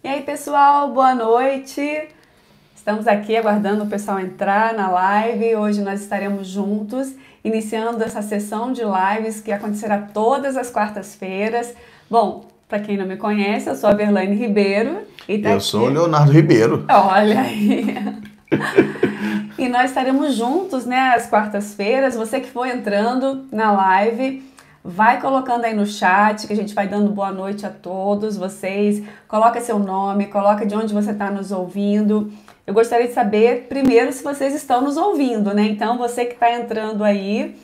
E aí, pessoal, boa noite. Estamos aqui aguardando o pessoal entrar na live. Hoje nós estaremos juntos, iniciando essa sessão de lives que acontecerá todas as quartas-feiras. Bom, para quem não me conhece, eu sou a Verlaine Ribeiro. E tá eu aqui... sou o Leonardo Ribeiro. Olha aí. E nós estaremos juntos, né, às quartas-feiras. Você que for entrando na live, vai colocando aí no chat, que a gente vai dando boa noite a todos vocês. Coloca seu nome, coloca de onde você está nos ouvindo. Eu gostaria de saber, primeiro, se vocês estão nos ouvindo, né? Então, você que está entrando aí,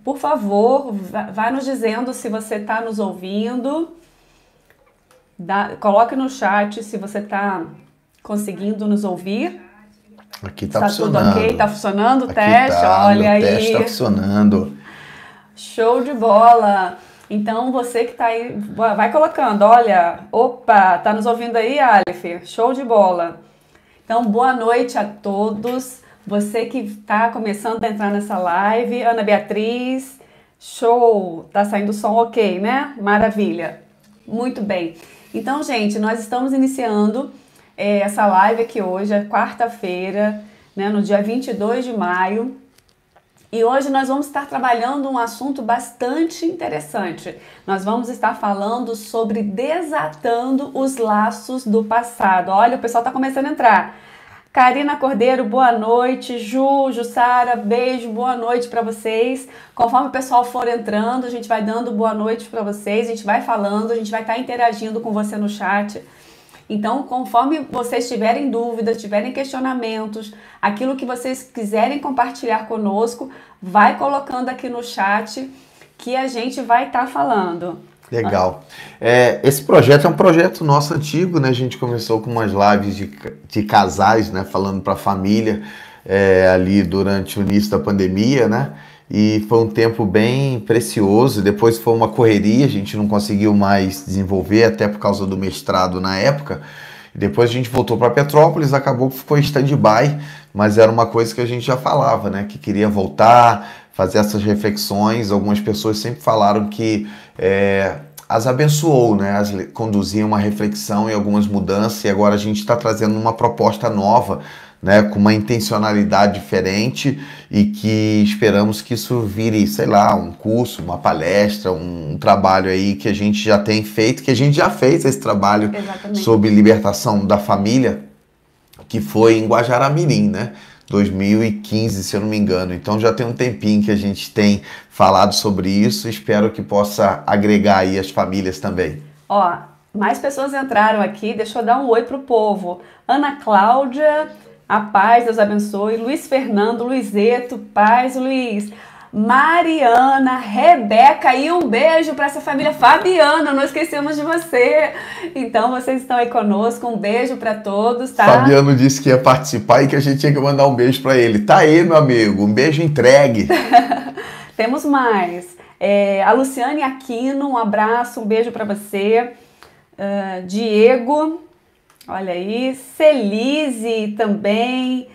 por favor, vai nos dizendo se você está nos ouvindo. Coloque no chat se você está conseguindo nos ouvir. Aqui tá funcionando. Tudo ok? Tá funcionando o Aqui teste? tá, Olha aí. O teste tá funcionando. Show de bola! Então, você que tá aí, vai colocando, olha, opa, tá nos ouvindo aí, Aleph? Show de bola! Então, boa noite a todos, você que tá começando a entrar nessa live, Ana Beatriz, show, tá saindo o som ok, né? Maravilha! Muito bem. Então, gente, nós estamos iniciando essa live aqui hoje, é quarta-feira, né, no dia 22 de maio, e hoje nós vamos estar trabalhando um assunto bastante interessante. Nós vamos estar falando sobre desatando os laços do passado. Olha, o pessoal está começando a entrar. Karina Cordeiro, boa noite. Jussara, beijo, boa noite para vocês. Conforme o pessoal for entrando, a gente vai dando boa noite para vocês, a gente vai falando, a gente vai estar interagindo com você no chat. Então, conforme vocês tiverem dúvidas, tiverem questionamentos, aquilo que vocês quiserem compartilhar conosco, vai colocando aqui no chat que a gente vai estar falando. Legal. Esse projeto é um projeto nosso antigo, né? A gente começou com umas lives de casais, né? Falando para a família ali durante o início da pandemia, né? E foi um tempo bem precioso. Depois foi uma correria, a gente não conseguiu mais desenvolver, até por causa do mestrado na época. Depois a gente voltou para Petrópolis, acabou que ficou em stand-by, mas era uma coisa que a gente já falava, né? Que queria voltar, fazer essas reflexões. Algumas pessoas sempre falaram que as abençoou, né? Conduziam uma reflexão e algumas mudanças, e agora a gente está trazendo uma proposta nova, né, com uma intencionalidade diferente, e que esperamos que isso vire, sei lá, um curso, uma palestra, um trabalho aí que a gente já tem feito, que a gente já fez esse trabalho. Exatamente. Sobre libertação da família, que foi em Guajará-Mirim, né, 2015, se eu não me engano. Então já tem um tempinho que a gente tem falado sobre isso, espero que possa agregar aí as famílias também. Ó, mais pessoas entraram aqui, deixa eu dar um oi pro povo. Ana Cláudia, a paz, Deus abençoe. Luiz Fernando, Luizeto, paz, Luiz. Mariana, Rebeca, e um beijo para essa família. Fabiana, não esquecemos de você. Então, vocês estão aí conosco, um beijo para todos, tá? Fabiano disse que ia participar e que a gente tinha que mandar um beijo para ele. Tá aí, meu amigo, um beijo entregue. Temos mais. A Luciane Aquino, um abraço, um beijo para você. Diego, olha aí, Celise também,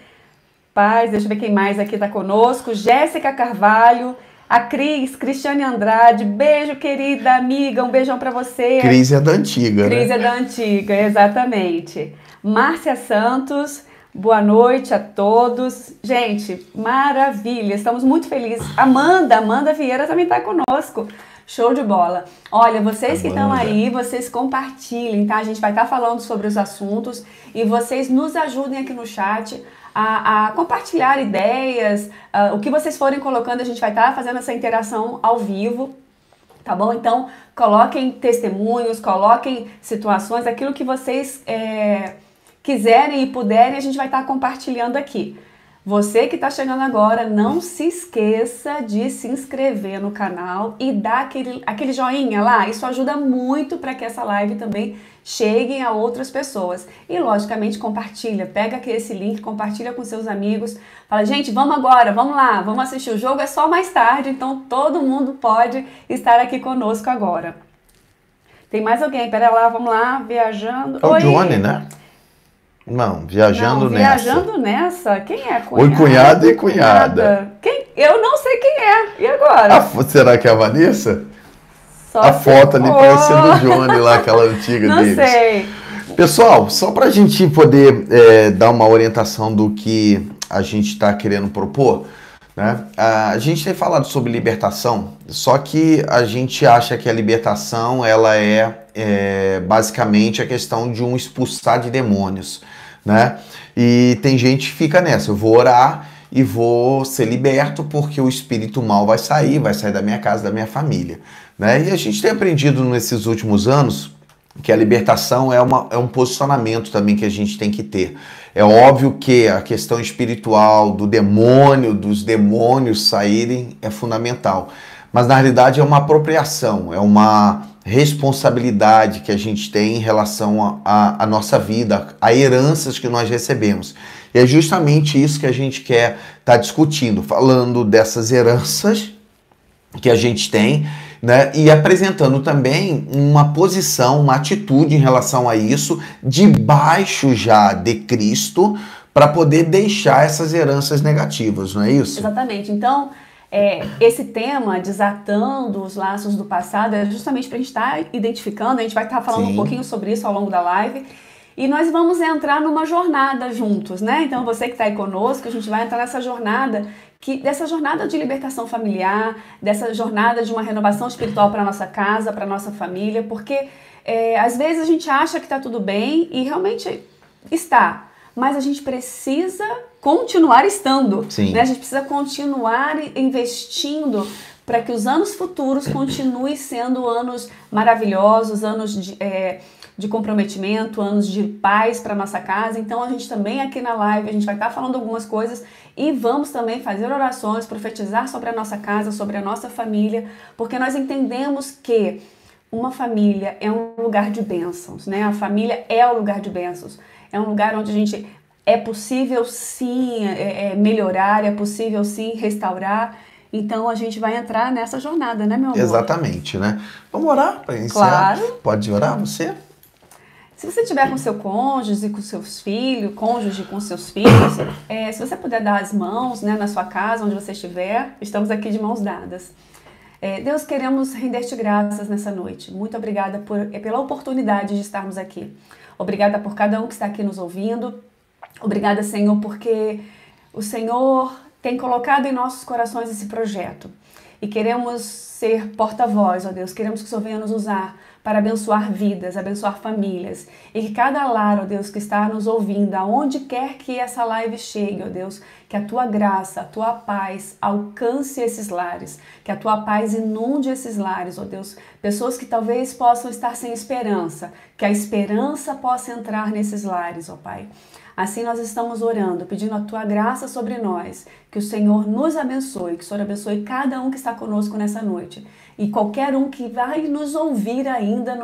paz, deixa eu ver quem mais aqui tá conosco, Jéssica Carvalho, a Cristiane Andrade, beijo querida amiga, um beijão pra você. Cris é da antiga, né? Cris é da antiga, exatamente. Márcia Santos, boa noite a todos. Gente, maravilha, estamos muito felizes. Amanda Vieira também tá conosco. Show de bola. Olha, vocês que estão aí, vocês compartilhem, tá? A gente vai estar falando sobre os assuntos e vocês nos ajudem aqui no chat a compartilhar ideias, o que vocês forem colocando, a gente vai estar fazendo essa interação ao vivo, tá bom? Então, coloquem testemunhos, coloquem situações, aquilo que vocês quiserem e puderem, a gente vai estar compartilhando aqui. Você que está chegando agora, não se esqueça de se inscrever no canal e dar aquele joinha lá. Isso ajuda muito para que essa live também chegue a outras pessoas. E, logicamente, compartilha. Pega aqui esse link, compartilha com seus amigos. Fala, gente, vamos agora, vamos lá, vamos assistir. O jogo é só mais tarde, então todo mundo pode estar aqui conosco agora. Tem mais alguém? Pera lá, vamos lá, viajando. É o Johnny, né? Não, viajando nessa. Viajando nessa? Quem é? Cunhado? Oi, cunhado e cunhada. Quem? Eu não sei quem é. E agora? Será que é a Vanessa? Só a foto ali parecendo o Johnny lá, aquela antiga deles. Não sei. Pessoal, só para a gente poder dar uma orientação do que a gente está querendo propor, né? A gente tem falado sobre libertação, só que a gente acha que a libertação ela é basicamente a questão de um expulsar de demônios, né? E tem gente que fica nessa, eu vou orar e vou ser liberto porque o espírito mal vai sair da minha casa, da minha família, né? E a gente tem aprendido nesses últimos anos que a libertação é um posicionamento também que a gente tem que ter. É óbvio que a questão espiritual do demônio, dos demônios saírem é fundamental, mas na realidade é uma apropriação, é uma responsabilidade que a gente tem em relação à nossa vida, a heranças que nós recebemos. E é justamente isso que a gente quer estar discutindo, falando dessas heranças que a gente tem, né, e apresentando também uma posição, uma atitude em relação a isso, debaixo já de Cristo, para poder deixar essas heranças negativas, não é isso? Exatamente. Então, esse tema, desatando os laços do passado, é justamente para a gente estar identificando, a gente vai estar falando um pouquinho sobre isso ao longo da live, e nós vamos entrar numa jornada juntos, né? Então, você que está aí conosco, a gente vai entrar nessa jornada, dessa jornada de libertação familiar, dessa jornada de uma renovação espiritual para a nossa casa, para a nossa família, porque às vezes a gente acha que está tudo bem e realmente está, mas a gente precisa continuar estando, né? A gente precisa continuar investindo para que os anos futuros continuem sendo anos maravilhosos, anos de comprometimento, anos de paz para nossa casa. Então a gente também aqui na live, a gente vai estar falando algumas coisas e vamos também fazer orações, profetizar sobre a nossa casa, sobre a nossa família, porque nós entendemos que uma família é um lugar de bênçãos, né? A família é o lugar de bênçãos, é um lugar onde a gente é possível sim melhorar, é possível sim restaurar. Então a gente vai entrar nessa jornada, né, meu amor? Exatamente, né? Vamos orar para iniciar? Claro. Pode orar você? Se você estiver com seu cônjuge com seus filhos, se você puder dar as mãos, né, na sua casa, onde você estiver, estamos aqui de mãos dadas. Deus, queremos render-te graças nessa noite. Muito obrigada pela oportunidade de estarmos aqui. Obrigada por cada um que está aqui nos ouvindo. Obrigada, Senhor, porque o Senhor tem colocado em nossos corações esse projeto. E queremos ser porta-voz, ó Deus. Queremos que o Senhor venha nos usar para abençoar vidas, abençoar famílias. E que cada lar, ó Deus, que está nos ouvindo, aonde quer que essa live chegue, ó Deus, que a Tua graça, a Tua paz alcance esses lares. Que a Tua paz inunde esses lares, ó Deus. Pessoas que talvez possam estar sem esperança, que a esperança possa entrar nesses lares, ó Pai. Assim nós estamos orando, pedindo a Tua graça sobre nós, que o Senhor nos abençoe, que o Senhor abençoe cada um que está conosco nessa noite. E qualquer um que vai nos ouvir ainda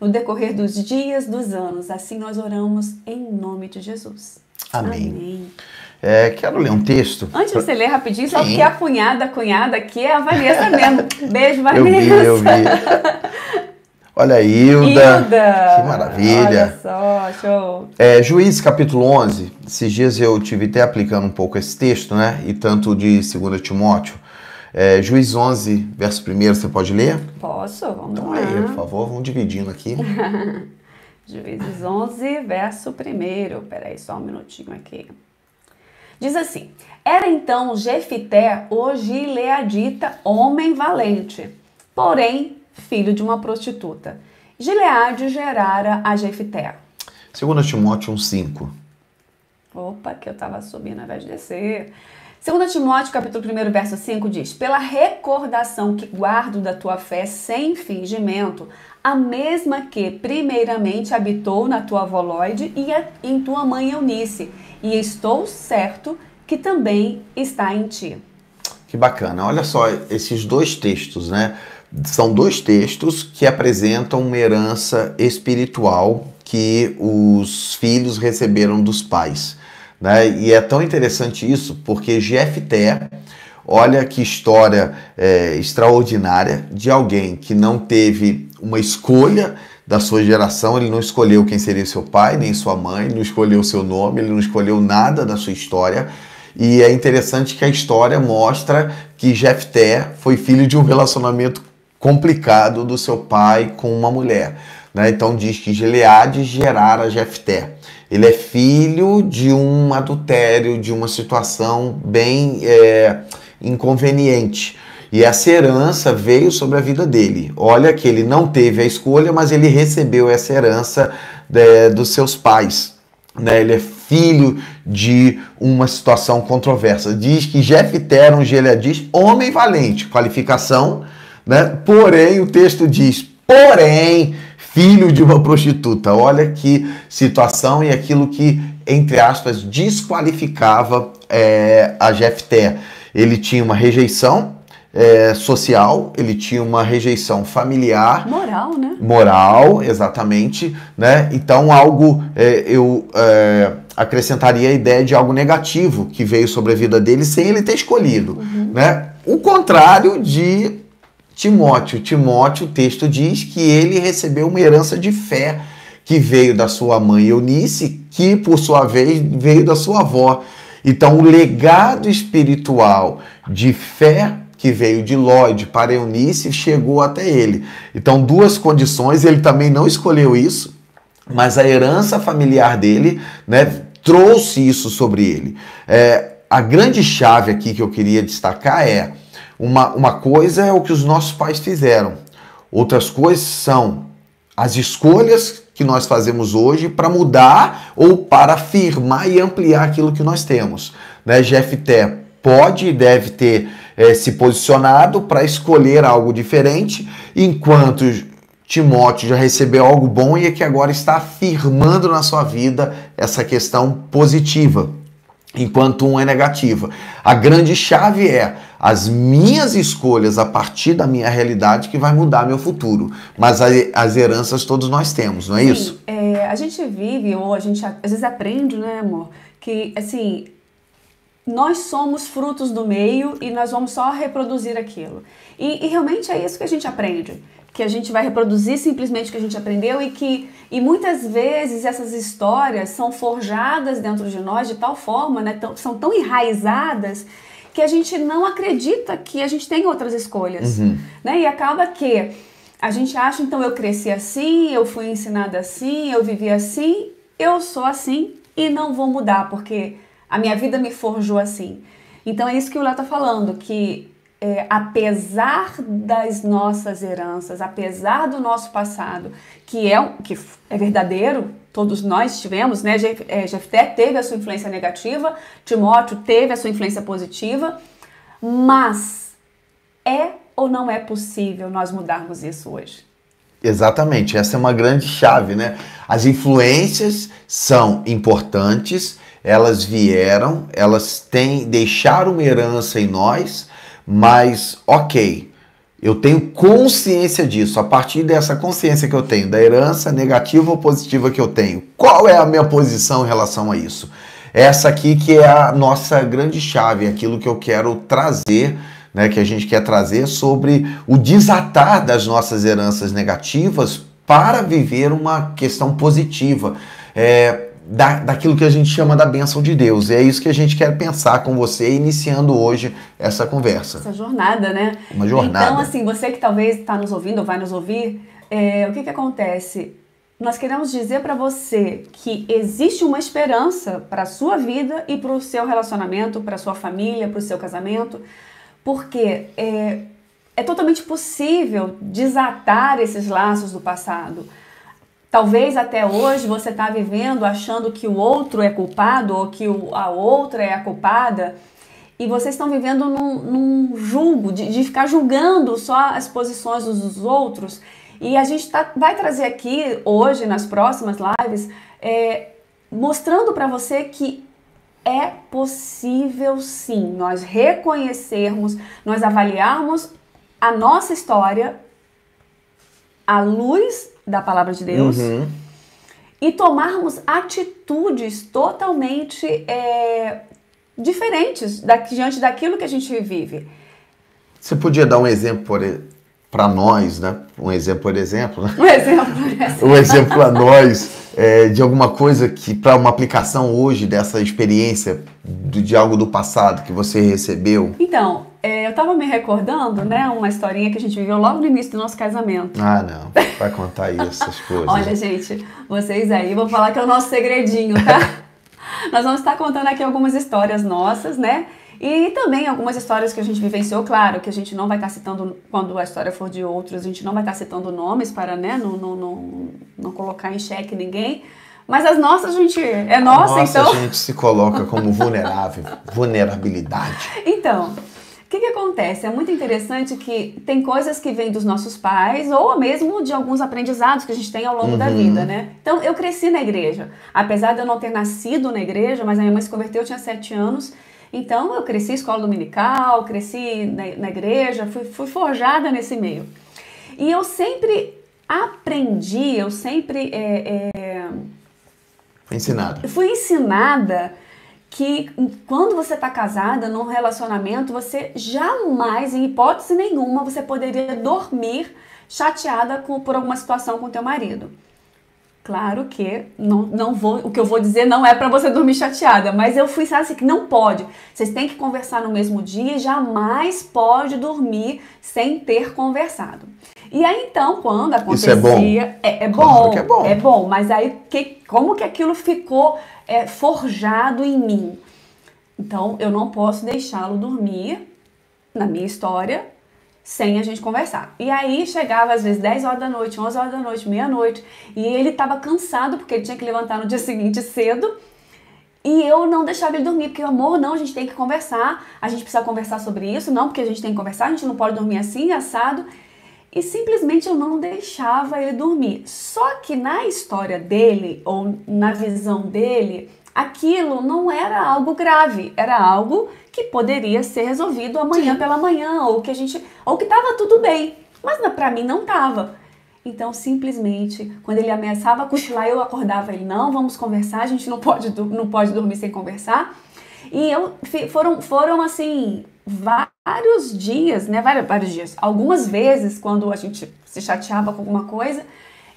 no decorrer dos dias, dos anos. Assim nós oramos em nome de Jesus. Amém. Quero ler um texto. Antes de você ler rapidinho, só porque a cunhada aqui é a Vanessa mesmo. Beijo, Vanessa. Eu vi. Olha a Hilda, que maravilha. Olha só, show. Juízes capítulo 11, esses dias eu tive até aplicando um pouco esse texto, né? E tanto de 2 Timóteo. Juízes 11, verso 1, você pode ler? Posso, vamos então, lá. Então por favor, vamos dividindo aqui. Juízes 11, verso 1. Peraí, só um minutinho aqui. Diz assim: Era então Jefité o gileadita homem valente, porém filho de uma prostituta. Gileade gerara a Jefité. 2 Timóteo 1:5. Opa, que eu estava subindo ao invés de descer. 2 Timóteo, capítulo 1, verso 5 diz: Pela recordação que guardo da tua fé sem fingimento, a mesma que primeiramente habitou na tua avó Lóide e em tua mãe Eunice, e estou certo que também está em ti. Que bacana. Olha só esses dois textos, né? São dois textos que apresentam uma herança espiritual que os filhos receberam dos pais, né? E é tão interessante isso porque Jefté, olha que história extraordinária de alguém que não teve uma escolha da sua geração, ele não escolheu quem seria seu pai, nem sua mãe, não escolheu o seu nome, ele não escolheu nada da sua história. E é interessante que a história mostra que Jefté foi filho de um relacionamento complicado do seu pai com uma mulher, né? Então diz que Gileade gerara Jefté. Ele é filho de um adultério, de uma situação bem inconveniente. E essa herança veio sobre a vida dele. Olha que ele não teve a escolha, mas ele recebeu essa herança dos seus pais, né? Ele é filho de uma situação controversa. Diz que Jefté era um gileadita, homem valente, qualificação, né? Porém, o texto diz, porém, filho de uma prostituta. Olha que situação, e aquilo que, entre aspas, desqualificava a Jefté. Ele tinha uma rejeição social, ele tinha uma rejeição familiar. Moral, né? Moral, exatamente, né? Então eu acrescentaria a ideia de algo negativo que veio sobre a vida dele sem ele ter escolhido, né? O contrário de Timóteo. Timóteo, o texto diz que ele recebeu uma herança de fé que veio da sua mãe Eunice, que por sua vez veio da sua avó. Então o legado espiritual de fé que veio de Lóide para Eunice chegou até ele. Então, duas condições, ele também não escolheu isso, mas a herança familiar dele, né, trouxe isso sobre ele. A grande chave aqui que eu queria destacar é, uma coisa é o que os nossos pais fizeram, outras coisas são as escolhas que nós fazemos hoje para mudar ou para afirmar e ampliar aquilo que nós temos, né? Jefté pode e deve ter se posicionado para escolher algo diferente, enquanto Timóteo já recebeu algo bom e é que agora está afirmando na sua vida essa questão positiva, enquanto um é negativa. A grande chave é as minhas escolhas a partir da minha realidade que vai mudar meu futuro. Mas as heranças todos nós temos, não é isso? A gente vive, ou a gente às vezes aprende, né, amor? Que, assim, nós somos frutos do meio e nós vamos só reproduzir aquilo. E realmente é isso que a gente aprende. Que a gente vai reproduzir simplesmente o que a gente aprendeu e muitas vezes essas histórias são forjadas dentro de nós de tal forma, né, são tão enraizadas que a gente não acredita que a gente tem outras escolhas. Né? E acaba que a gente acha, então, eu cresci assim, eu fui ensinada assim, eu vivi assim, eu sou assim e não vou mudar, porque a minha vida me forjou assim. Então é isso que o Léo está falando, que apesar das nossas heranças, apesar do nosso passado, que é verdadeiro, todos nós tivemos, né? Jefté teve a sua influência negativa, Timóteo teve a sua influência positiva, mas é ou não é possível nós mudarmos isso hoje? Exatamente, essa é uma grande chave, né? As influências são importantes, elas vieram, elas deixaram uma herança em nós, mas ok, eu tenho consciência disso. A partir dessa consciência que eu tenho, da herança negativa ou positiva que eu tenho, qual é a minha posição em relação a isso? Essa aqui que é a nossa grande chave, aquilo que eu quero trazer, né, que a gente quer trazer sobre o desatar das nossas heranças negativas para viver uma questão positiva, daquilo que a gente chama da bênção de Deus. É isso que a gente quer pensar com você, iniciando hoje essa conversa. Essa jornada, né? Uma jornada. Então, assim, você que talvez está nos ouvindo ou vai nos ouvir, o que acontece? Nós queremos dizer para você que existe uma esperança para a sua vida e para o seu relacionamento, para a sua família, para o seu casamento, porque é totalmente possível desatar esses laços do passado. Talvez até hoje você está vivendo achando que o outro é culpado ou que a outra é a culpada e vocês estão vivendo num julgo, de ficar julgando só as posições dos outros. E a gente vai trazer aqui hoje, nas próximas lives, mostrando para você que é possível sim nós reconhecermos, nós avaliarmos a nossa história à luz da palavra de Deus e tomarmos atitudes totalmente diferentes diante daquilo que a gente vive. Você podia dar um exemplo para nós, né? Um exemplo, por exemplo, né? Um exemplo para nós de alguma coisa que, para uma aplicação hoje dessa experiência de algo do passado que você recebeu. Então, eu tava me recordando, né, uma historinha que a gente viveu logo no início do nosso casamento. Ah, não. Vai contar isso, essas coisas. Olha, gente, vocês aí, vou falar que é o nosso segredinho, tá? Nós vamos estar contando aqui algumas histórias nossas, né? E também algumas histórias que a gente vivenciou, claro, que a gente não vai estar citando, quando a história for de outros, a gente não vai estar citando nomes para, né, não colocar em xeque ninguém. Mas as nossas, a gente, é nossa, então... A gente se coloca como vulnerável, vulnerabilidade. Então, o que acontece? É muito interessante que tem coisas que vêm dos nossos pais ou mesmo de alguns aprendizados que a gente tem ao longo da vida, né? Então, eu cresci na igreja. Apesar de eu não ter nascido na igreja, mas a minha mãe se converteu, eu tinha 7 anos. Então, eu cresci em escola dominical, cresci na igreja, fui forjada nesse meio. E eu sempre aprendi, eu sempre... Fui ensinada que quando você está casada, num relacionamento, você jamais, em hipótese nenhuma, você poderia dormir chateada por alguma situação com teu marido. Claro que o que eu vou dizer não é para você dormir chateada, mas eu fui assim que não pode. Vocês têm que conversar no mesmo dia e jamais pode dormir sem ter conversado. E aí então, quando acontecia... Isso é bom? Claro que é bom. É bom, mas aí como que aquilo ficou forjado em mim? Então, eu não posso deixá-lo dormir, na minha história, sem a gente conversar. E aí chegava às vezes 10 horas da noite, 11 horas da noite, meia-noite, e ele estava cansado porque ele tinha que levantar no dia seguinte cedo, e eu não deixava ele dormir, porque amor, não, a gente tem que conversar, a gente precisa conversar sobre isso, não, porque a gente tem que conversar, a gente não pode dormir assim, assado, e simplesmente eu não deixava ele dormir. Só que na história dele, ou na visão dele, aquilo não era algo grave, era algo que poderia ser resolvido amanhã pela manhã, ou que estava tudo bem, mas para mim não estava. Então, simplesmente, quando ele ameaçava cochilar, eu acordava ele, não, vamos conversar, a gente não pode dormir sem conversar. E foram assim, vários dias, né, vários dias, algumas vezes, quando a gente se chateava com alguma coisa,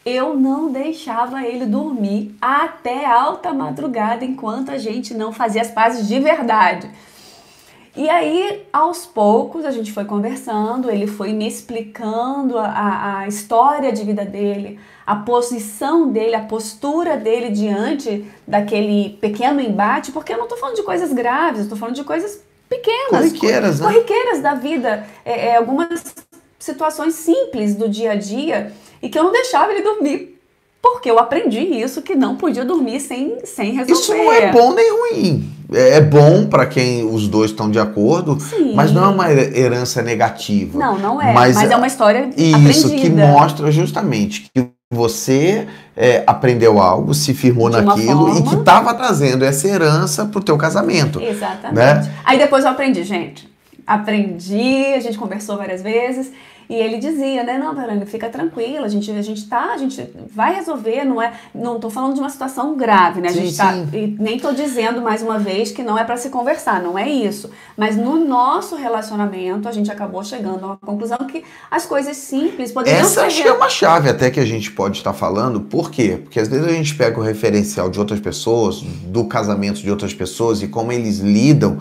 eu não deixava ele dormir até alta madrugada, enquanto a gente não fazia as pazes de verdade. E aí, aos poucos, a gente foi conversando, ele foi me explicando a história de vida dele, a posição dele, a postura dele diante daquele pequeno embate, porque eu não estou falando de coisas graves, eu estou falando de coisas pequenas. Corriqueiras, né? Corriqueiras da vida, algumas situações simples do dia a dia, e que eu não deixava ele dormir, porque eu aprendi isso, que não podia dormir sem resolver. Isso não é bom nem ruim. É bom para quem os dois estão de acordo, Sim. Mas não é uma herança negativa. Não é, mas é uma história aprendida. Isso que mostra justamente que você aprendeu algo, se firmou naquilo e que estava trazendo essa herança pro teu casamento. Exatamente. Né? Aí depois eu aprendi, gente. A gente conversou várias vezes. E ele dizia, né, não, Verônica, fica tranquila, a gente vai resolver, não tô falando de uma situação grave, né, e nem tô dizendo mais uma vez que não é para se conversar, não é isso, mas no nosso relacionamento a gente acabou chegando a uma conclusão que as coisas simples poderiam ser... Essa é uma chave até que a gente pode estar falando, por quê? Porque às vezes a gente pega o referencial de outras pessoas, do casamento de outras pessoas e como eles lidam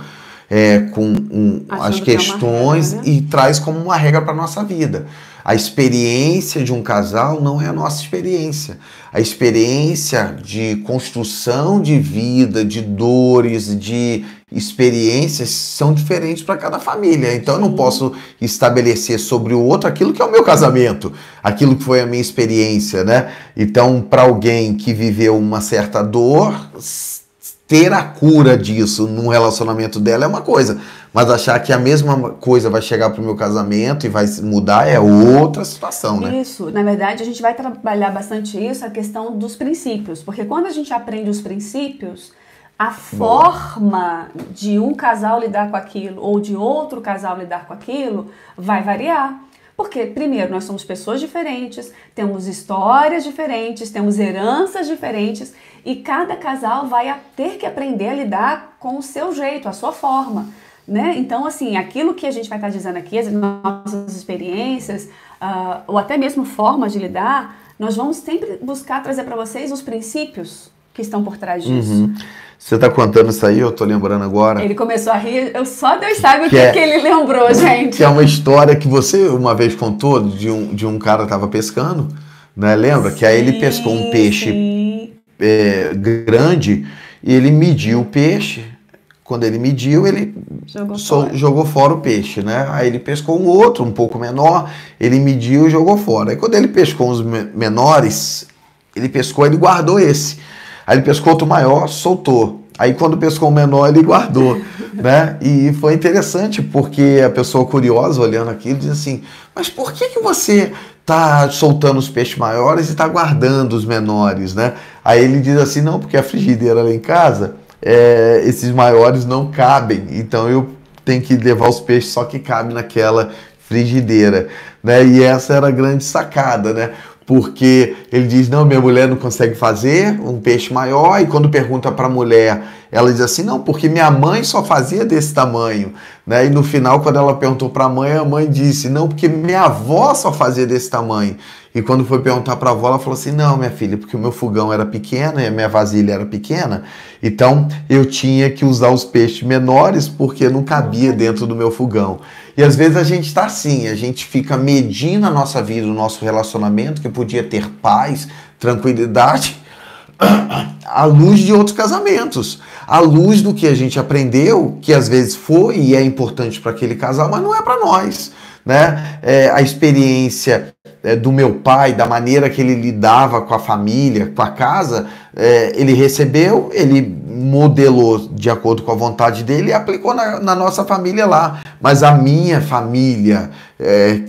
com as questões regra, né? E traz como uma regra para a nossa vida. A experiência de um casal não é a nossa experiência. A experiência de construção de vida, de dores, de experiências são diferentes para cada família. Então eu não posso estabelecer sobre o outro aquilo que é o meu casamento, aquilo que foi a minha experiência, né? Então, para alguém que viveu uma certa dor, ter a cura disso num relacionamento dela é uma coisa, mas achar que a mesma coisa vai chegar pro meu casamento e vai mudar é outra situação, né? Isso, na verdade a gente vai trabalhar bastante isso, a questão dos princípios, porque quando a gente aprende os princípios, a forma de um casal lidar com aquilo ou de outro casal lidar com aquilo vai variar. Porque, primeiro, nós somos pessoas diferentes, temos histórias diferentes, temos heranças diferentes e cada casal vai ter que aprender a lidar com o seu jeito, a sua forma, né? Então, assim, aquilo que a gente vai estar dizendo aqui, as nossas experiências, ou até mesmo formas de lidar, nós vamos sempre buscar trazer para vocês os princípios que estão por trás disso. Uhum. Você está contando isso aí, eu estou lembrando agora. Ele começou a rir, só Deus sabe o que ele lembrou, gente. Que é uma história que você uma vez contou de um cara que estava pescando, né? Lembra? Sim, que aí ele pescou um peixe grande e ele mediu o peixe. Quando ele mediu, ele jogou fora o peixe, né? Aí ele pescou um outro, um pouco menor, ele mediu e jogou fora. Aí quando ele pescou uns menores, ele guardou esse. Aí ele pescou outro maior, soltou. Aí quando pescou um menor, ele guardou, né? E foi interessante, porque a pessoa curiosa, olhando aquilo, diz assim, mas por que você tá soltando os peixes maiores e tá guardando os menores, né? Aí ele diz assim, não, porque a frigideira lá em casa, esses maiores não cabem, então eu tenho que levar os peixes só que cabem naquela frigideira, né? E essa era a grande sacada, né? Porque ele diz, não, minha mulher não consegue fazer um peixe maior, e quando pergunta para a mulher, ela diz assim, não, porque minha mãe só fazia desse tamanho, né? E no final, quando ela perguntou para a mãe disse, não, porque minha avó só fazia desse tamanho. E quando foi perguntar para a avó, ela falou assim, não, minha filha, porque o meu fogão era pequeno e a minha vasilha era pequena, então eu tinha que usar os peixes menores porque não cabia dentro do meu fogão. E às vezes a gente está assim, a gente fica medindo a nossa vida, o nosso relacionamento, que podia ter paz, tranquilidade, à luz de outros casamentos, à luz do que a gente aprendeu, que às vezes foi e é importante para aquele casal, mas não é para nós, né? A experiência do meu pai, da maneira que ele lidava com a família, com a casa, ele recebeu, ele modelou de acordo com a vontade dele e aplicou na nossa família lá. Mas a minha família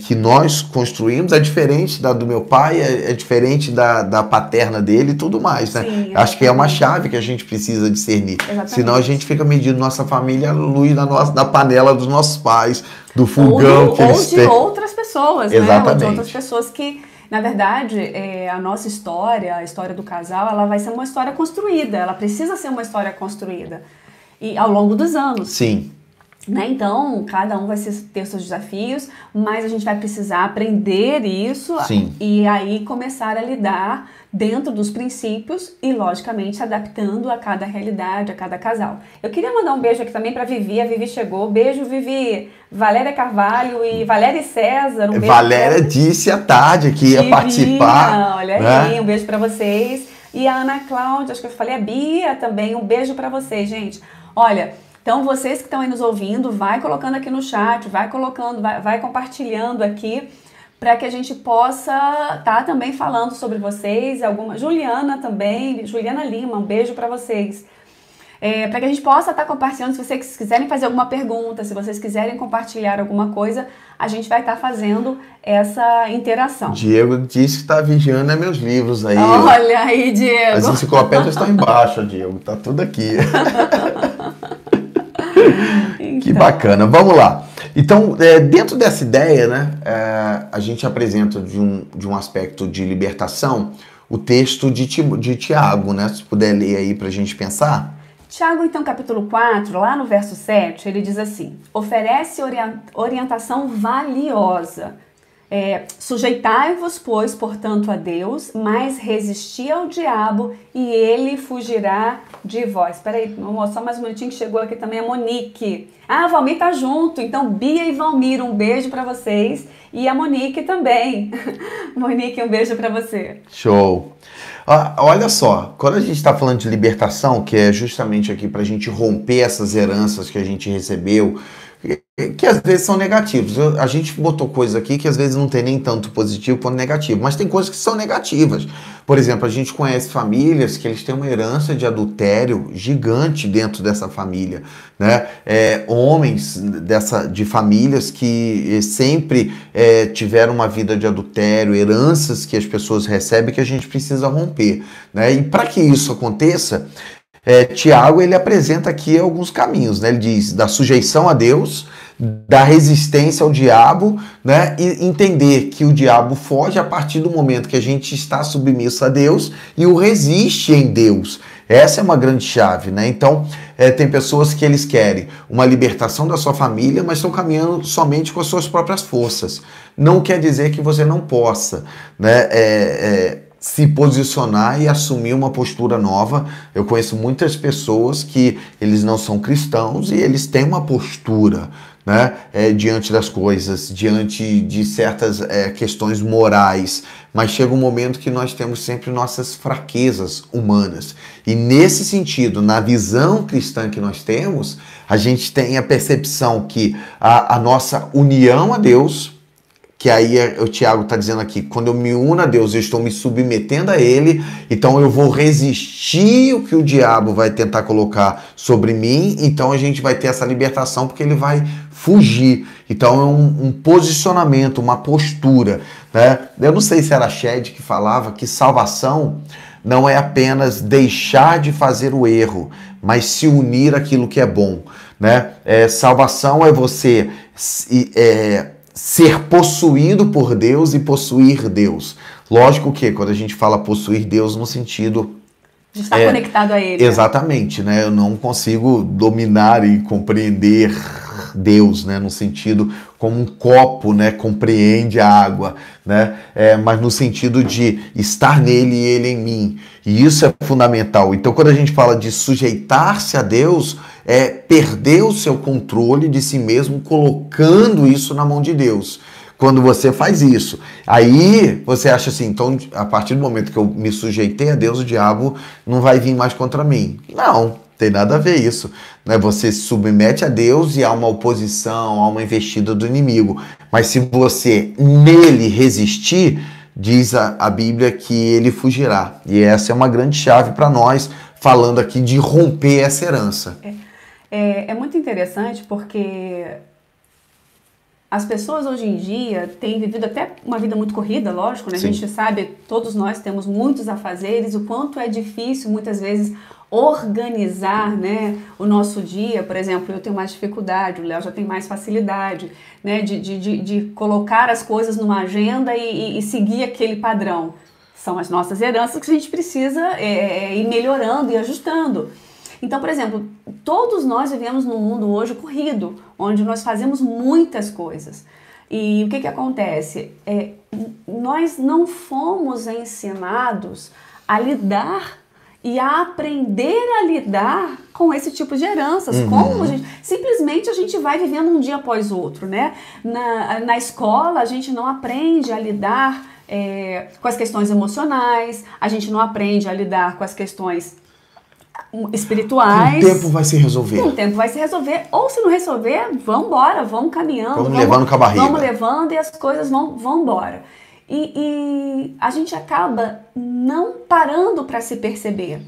que nós construímos é diferente da do meu pai, é diferente da paterna dele e tudo mais, né? Sim, acho que é uma chave que a gente precisa discernir. Exatamente. Senão a gente fica medindo nossa família à luz da panela dos nossos pais, do fogão que eles têm. Ou de outras pessoas, né? Ou de outras pessoas que, na verdade, a nossa história, a história do casal, ela vai ser uma história construída. Ela precisa ser uma história construída e ao longo dos anos. Sim. Né? Então, cada um vai ter seus desafios, mas a gente vai precisar aprender isso. Sim. E aí começar a lidar dentro dos princípios e, logicamente, se adaptando a cada realidade, a cada casal. Eu queria mandar um beijo aqui também para Vivi. A Vivi chegou. Beijo, Vivi. Valéria Carvalho e Valéria e César. Um beijo. Valéria disse à tarde que ia participar. Olha aí, um beijo para vocês. E a Ana Cláudia, acho que eu falei a Bia também. Um beijo para vocês, gente. Olha, então vocês que estão aí nos ouvindo, vai colocando aqui no chat, vai colocando, vai compartilhando aqui, para que a gente possa estar também falando sobre vocês. Juliana também, Juliana Lima, um beijo para vocês. Para que a gente possa estar compartilhando, se vocês quiserem fazer alguma pergunta, se vocês quiserem compartilhar alguma coisa, a gente vai estar fazendo essa interação. Diego disse que está vigiando meus livros aí. Olha aí, Diego. As enciclopédias estão embaixo, Diego, tá tudo aqui. Então. Que bacana, vamos lá. Então, dentro dessa ideia, né, a gente apresenta de um aspecto de libertação o texto de Tiago, né? Se puder ler aí para a gente pensar. Tiago, então, capítulo 4, lá no verso 7, ele diz assim, oferece orientação valiosa. Sujeitai-vos, pois, portanto, a Deus, mas resisti ao diabo e ele fugirá de vós. Espera aí, vou mostrar mais um minutinho que chegou aqui também a Monique. Ah, a Valmir tá junto, então Bia e Valmir, um beijo para vocês. E a Monique também. Monique, um beijo para você. Show. Olha só, quando a gente está falando de libertação, que é justamente aqui para a gente romper essas heranças que a gente recebeu, que às vezes são negativos. A gente botou coisas aqui que às vezes não tem nem tanto positivo quanto negativo, mas tem coisas que são negativas. Por exemplo, a gente conhece famílias que eles têm uma herança de adultério gigante dentro dessa família, né? Homens de famílias que sempre tiveram uma vida de adultério, heranças que as pessoas recebem que a gente precisa romper, né? E para que isso aconteça, Tiago ele apresenta aqui alguns caminhos, né? Ele diz da sujeição a Deus, da resistência ao diabo, né? E entender que o diabo foge a partir do momento que a gente está submisso a Deus e o resiste em Deus. Essa é uma grande chave, né? Então, tem pessoas que eles querem uma libertação da sua família, mas estão caminhando somente com as suas próprias forças. Não quer dizer que você não possa, né? se posicionar e assumir uma postura nova. Eu conheço muitas pessoas que eles não são cristãos e eles têm uma postura, né, diante das coisas, diante de certas questões morais, mas chega um momento que nós temos sempre nossas fraquezas humanas. E nesse sentido, na visão cristã que nós temos, a gente tem a percepção que a nossa união a Deus, que aí o Tiago está dizendo aqui, quando eu me uno a Deus, eu estou me submetendo a Ele, então eu vou resistir o que o diabo vai tentar colocar sobre mim, então a gente vai ter essa libertação porque ele vai fugir. Então é um posicionamento, uma postura, né? Eu não sei se era Shed que falava que salvação não é apenas deixar de fazer o erro, mas se unir àquilo que é bom, né? Salvação é você ser possuído por Deus e possuir Deus. Lógico que quando a gente fala possuir Deus no sentido de estar conectado a Ele. Exatamente, né? Eu não consigo dominar e compreender Deus, né? No sentido como um copo, né? Compreende a água, né? Mas no sentido de estar nele e ele em mim. E isso é fundamental. Então, quando a gente fala de sujeitar-se a Deus, é perder o seu controle de si mesmo, colocando isso na mão de Deus. Quando você faz isso, aí você acha assim, então a partir do momento que eu me sujeitei a Deus, o diabo não vai vir mais contra mim. Não, tem nada a ver isso, né? Você se submete a Deus e há uma oposição, há uma investida do inimigo. Mas se você nele resistir, diz a Bíblia que ele fugirá. E essa é uma grande chave para nós, falando aqui de romper essa herança. É muito interessante porque as pessoas hoje em dia têm vivido até uma vida muito corrida, lógico, né? A gente sabe, todos nós temos muitos afazeres, o quanto é difícil muitas vezes organizar, né, o nosso dia. Por exemplo, eu tenho mais dificuldade, o Léo já tem mais facilidade, né, de colocar as coisas numa agenda e seguir aquele padrão. São as nossas heranças que a gente precisa ir melhorando e ajustando. Então, por exemplo, todos nós vivemos num mundo hoje corrido, onde nós fazemos muitas coisas. E o que acontece? Nós não fomos ensinados a lidar e a aprender a lidar com esse tipo de heranças. Como simplesmente a gente vai vivendo um dia após o outro, né? Na escola a gente não aprende a lidar com as questões emocionais, a gente não aprende a lidar com as questões espirituais. Com o tempo vai se resolver. Com o tempo vai se resolver. Ou se não resolver, vamos embora, vamos caminhando. Vamos levando com a barriga. Vamos levando e as coisas vão embora. E a gente acaba não parando para se perceber.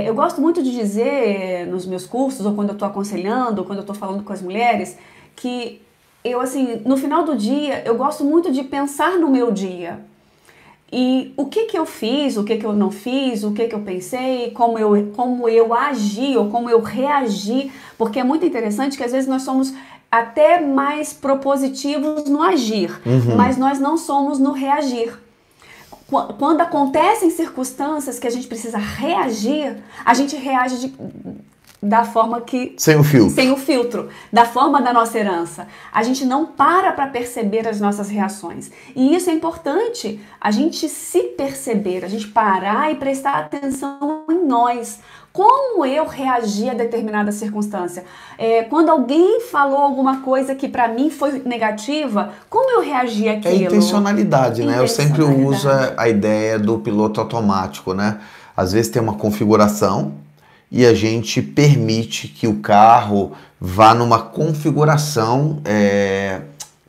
Eu gosto muito de dizer nos meus cursos, ou quando eu estou aconselhando, ou quando eu estou falando com as mulheres, que eu, assim, no final do dia, eu gosto muito de pensar no meu dia. E o que eu fiz, o que eu não fiz, o que eu pensei, como eu agi ou como eu reagi, porque é muito interessante que às vezes nós somos até mais propositivos no agir, mas nós não somos no reagir. Quando acontecem circunstâncias que a gente precisa reagir, a gente reage da forma que... Sem o filtro. Sem o filtro, da forma da nossa herança. A gente não para perceber as nossas reações. E isso é importante, a gente se perceber, a gente parar e prestar atenção em nós. Como eu reagi a determinada circunstância? Quando alguém falou alguma coisa que para mim foi negativa, como eu reagi àquilo? É intencionalidade, né? Eu sempre uso a ideia do piloto automático, né? Às vezes tem uma configuração e a gente permite que o carro vá numa configuração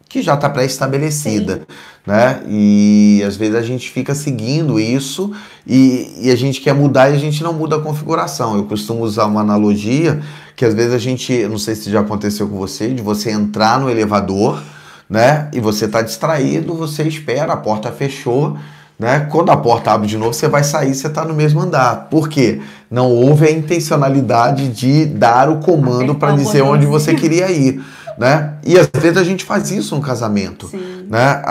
que já está pré-estabelecida, né? E às vezes a gente fica seguindo isso e a gente quer mudar e a gente não muda a configuração. Eu costumo usar uma analogia que às vezes a gente, não sei se já aconteceu com você, de você entrar no elevador, né? E você está distraído, você espera, a porta fechou, né? Quando a porta abre de novo, você vai sair, você está no mesmo andar. Por quê? Não houve a intencionalidade de dar o comando para dizer onde você queria ir, né? E às vezes a gente faz isso no casamento, né?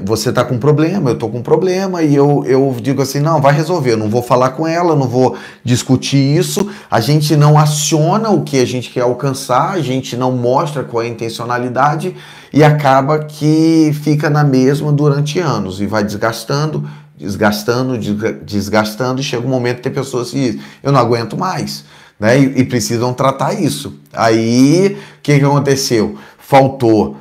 Você está com um problema, eu estou com um problema e eu digo assim, não, vai resolver, eu não vou falar com ela, não vou discutir isso, a gente não aciona o que a gente quer alcançar, a gente não mostra qual é a intencionalidade e acaba que fica na mesma durante anos e vai desgastando desgastando, e chega um momento que tem pessoas que dizem, eu não aguento mais, né? E precisam tratar isso. Aí, o que aconteceu? Faltou,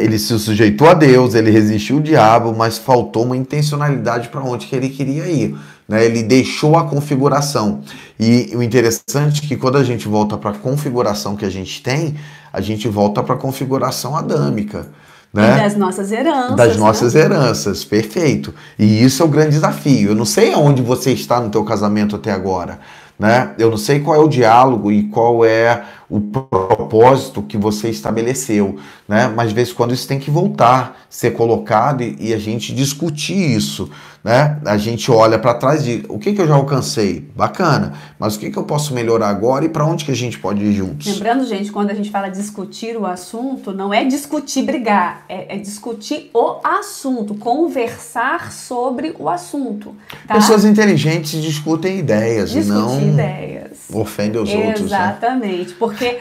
ele se sujeitou a Deus, ele resistiu ao diabo, mas faltou uma intencionalidade para onde que ele queria ir, né? Ele deixou a configuração. E o interessante é que quando a gente volta para a configuração que a gente volta para a configuração adâmica, né? E das nossas heranças. Das nossas heranças, perfeito. E isso é o grande desafio. Eu não sei aonde você está no teu casamento até agora, né? Eu não sei qual é o diálogo e qual é o propósito que você estabeleceu, né? Mas de vez em quando isso tem que voltar, ser colocado e a gente discutir isso, né? A gente olha para trás e diz, o que eu já alcancei? Bacana, mas o que eu posso melhorar agora e para onde que a gente pode ir juntos? Lembrando, gente, quando a gente fala discutir o assunto, não é discutir brigar, é discutir o assunto, conversar sobre o assunto. Tá? Pessoas inteligentes discutem ideias e não ofendem os outros. Exatamente, né? Porque,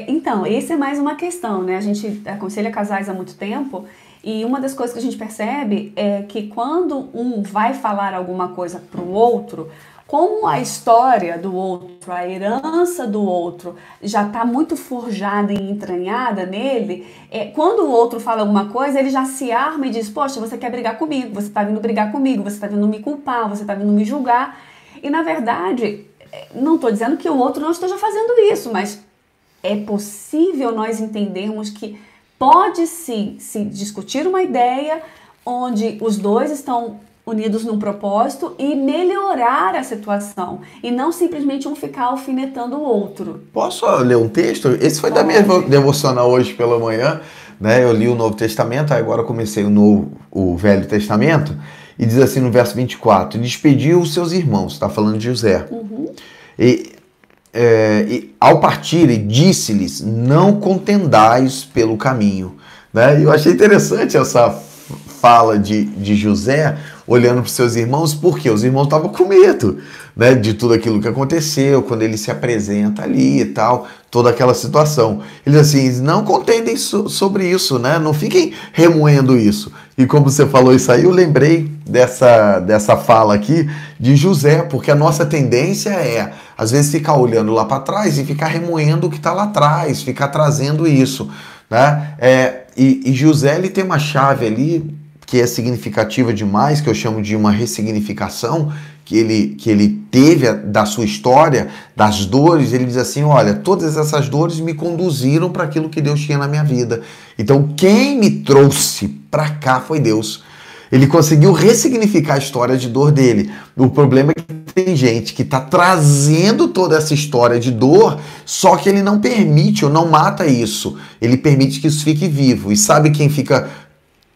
então, essa é mais uma questão, né? A gente aconselha casais há muito tempo e uma das coisas que a gente percebe é que quando um vai falar alguma coisa para o outro, como a história do outro, a herança do outro já está muito forjada e entranhada nele, quando o outro fala alguma coisa, ele já se arma e diz, poxa, você quer brigar comigo, você está vindo brigar comigo, você está vindo me culpar, você está vindo me julgar. E na verdade, não estou dizendo que o outro não esteja fazendo isso, mas é possível nós entendermos que pode sim se discutir uma ideia onde os dois estão unidos num propósito e melhorar a situação e não simplesmente um ficar alfinetando o outro. Posso ler um texto? Esse foi da minha devocional hoje pela manhã, né? Eu li o Novo Testamento, agora comecei o Velho Testamento, e diz assim no verso 24, despediu os seus irmãos, está falando de José, e ao partirem, disse-lhes, não contendais pelo caminho, né? E eu achei interessante essa fala de José, olhando para os seus irmãos, porque os irmãos estavam com medo, né, de tudo aquilo que aconteceu, quando ele se apresenta ali e tal, toda aquela situação. Eles assim, não contendem sobre isso, né, não fiquem remoendo isso. E como você falou isso aí, eu lembrei dessa fala aqui de José, porque a nossa tendência é, às vezes, ficar olhando lá para trás e ficar remoendo o que está lá atrás, ficar trazendo isso, né? E José, ele tem uma chave ali que é significativa demais, que eu chamo de uma ressignificação, que ele teve da sua história, das dores. Ele diz assim, olha, todas essas dores me conduziram para aquilo que Deus tinha na minha vida. Então, quem me trouxe para cá foi Deus. Ele conseguiu ressignificar a história de dor dele. O problema é que tem gente que está trazendo toda essa história de dor, só que ele não permite ou não mata isso. Ele permite que isso fique vivo. E sabe quem fica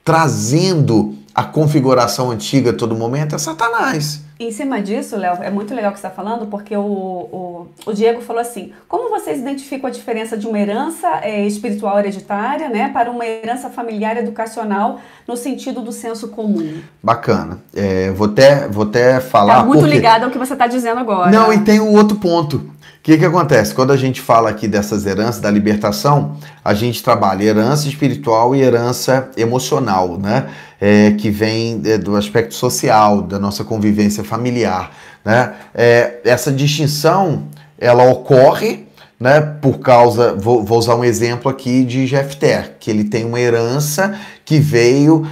trazendo a configuração antiga a todo momento? É Satanás. Em cima disso, Léo, é muito legal o que você está falando, porque o Diego falou assim, como vocês identificam a diferença de uma herança espiritual hereditária, né, para uma herança familiar educacional no sentido do senso comum? Bacana. Vou até falar... Está muito ligado ao que você está dizendo agora. Não, e tem um outro ponto. O que acontece? Quando a gente fala aqui dessas heranças, da libertação, a gente trabalha herança espiritual e herança emocional, né? Que vem do aspecto social, da nossa convivência familiar, né? Essa distinção, ela ocorre, né, por causa, vou usar um exemplo aqui de Jefté, que ele tem uma herança que veio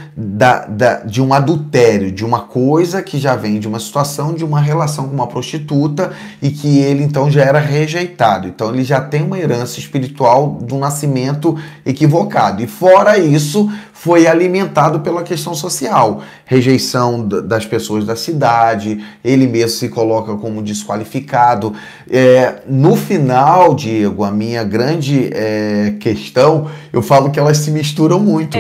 de um adultério, de uma coisa que já vem de uma situação, de uma relação com uma prostituta e que ele então já era rejeitado. Então ele já tem uma herança espiritual do nascimento equivocado. E fora isso, foi alimentado pela questão social, rejeição das pessoas da cidade, ele mesmo se coloca como desqualificado. No final, Diego, a minha grande questão, eu falo que elas se misturam muito.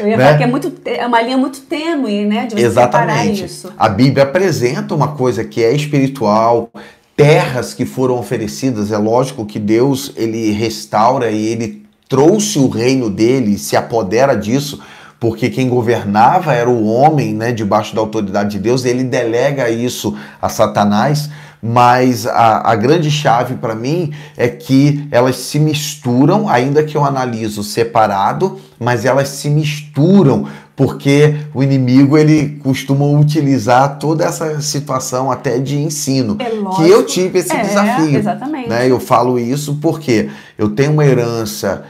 Eu ia falar que é uma linha muito tênue, né, de você separar isso. A Bíblia apresenta uma coisa que é espiritual, terras que foram oferecidas, é lógico que Deus, ele restaura e ele trouxe o reino dele, se apodera disso, porque quem governava era o homem, né, debaixo da autoridade de Deus, ele delega isso a Satanás, mas a grande chave para mim é que elas se misturam, ainda que eu analiso separado, mas elas se misturam Porque o inimigo, ele costuma utilizar toda essa situação até de ensino. Que eu tive esse desafio. Exatamente. Né? Eu falo isso porque eu tenho uma herança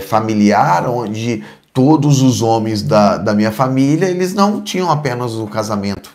familiar onde todos os homens da minha família, eles não tinham apenas o casamento.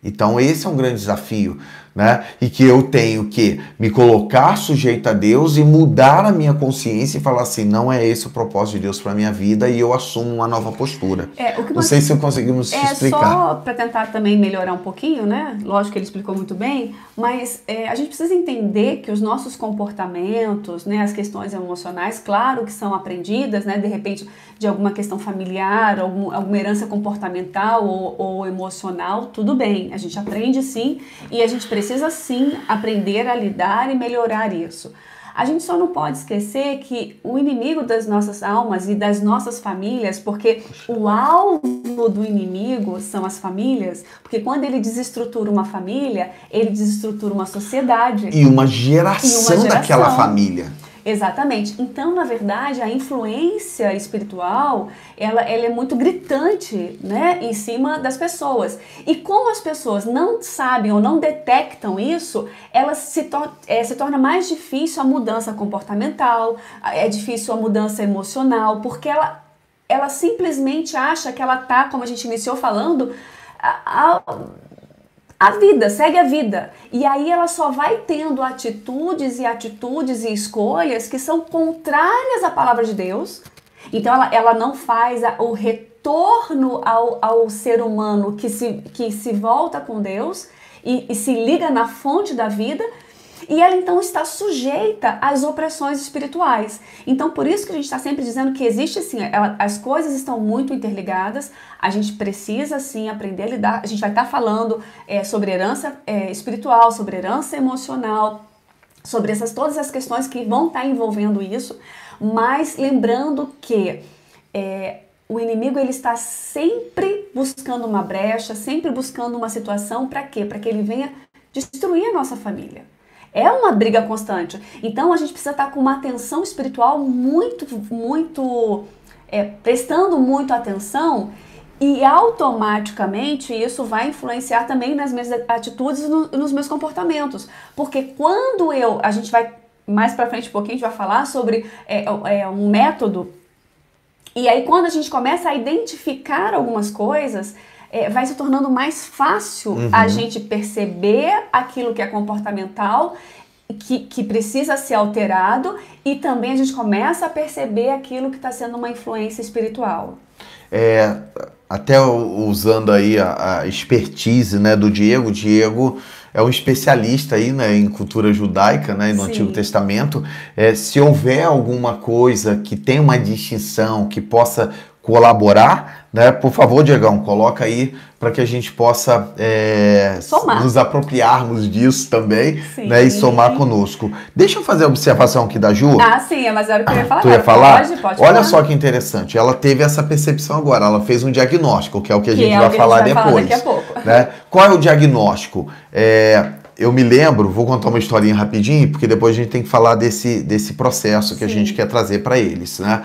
Então esse é um grande desafio, né? E que eu tenho que me colocar sujeito a Deus e mudar a minha consciência e falar assim, não é esse o propósito de Deus para minha vida, e eu assumo uma nova postura. Não sei se conseguimos explicar. Só para tentar também melhorar um pouquinho, né? Lógico que ele explicou muito bem, mas a gente precisa entender que os nossos comportamentos, né, as questões emocionais, claro que são aprendidas, né? De repente, de alguma questão familiar, alguma herança comportamental ou emocional, tudo bem, a gente aprende sim, e a gente precisa sim aprender a lidar e melhorar isso. A gente só não pode esquecer que o inimigo das nossas almas e das nossas famílias, porque o alvo do inimigo são as famílias, porque quando ele desestrutura uma família, ele desestrutura uma sociedade. E uma geração daquela família. Exatamente. Então, na verdade, a influência espiritual, ela é muito gritante, né, em cima das pessoas. E como as pessoas não sabem ou não detectam isso, elas se torna mais difícil a mudança comportamental, é difícil a mudança emocional, porque ela simplesmente acha que ela tá, como a gente iniciou falando, a vida, segue a vida. E aí ela só vai tendo atitudes e escolhas que são contrárias à palavra de Deus. Então ela não faz o retorno ao ser humano que se volta com Deus e se liga na fonte da vida. E ela então está sujeita às opressões espirituais. Então por isso que a gente está sempre dizendo que existe sim, as coisas estão muito interligadas, a gente precisa sim aprender a lidar, a gente vai estar falando sobre herança espiritual, sobre herança emocional, sobre todas as questões que vão estar envolvendo isso, mas lembrando que o inimigo ele está sempre buscando uma brecha, sempre buscando uma situação, para quê? Para que ele venha destruir a nossa família. É uma briga constante. Então a gente precisa estar com uma atenção espiritual prestando muito atenção, e automaticamente isso vai influenciar também nas minhas atitudes e nos meus comportamentos. Porque quando a gente vai mais pra frente um pouquinho, a gente vai falar sobre um método, e aí quando a gente começa a identificar algumas coisas, vai se tornando mais fácil a gente perceber aquilo que é comportamental, que precisa ser alterado, e também a gente começa a perceber aquilo que está sendo uma influência espiritual. Até usando aí a expertise, né, do Diego. O Diego é um especialista aí, né, em cultura judaica, né, no Antigo Testamento. Se houver alguma coisa que tenha uma distinção, que possa colaborar, né, por favor, Diegão, coloca aí para que a gente possa nos apropriarmos disso também, né, e somar conosco. Deixa eu fazer a observação aqui da Ju. Sim, mas era o que eu ia falar. Tu ia falar? Pode Olha falar. só que interessante, ela teve essa percepção agora, ela fez um diagnóstico, que é o que a gente vai falar depois. Daqui a pouco. Né? Qual é o diagnóstico? Eu me lembro, vou contar uma historinha rapidinho, porque depois a gente tem que falar desse processo que a gente quer trazer para eles, né?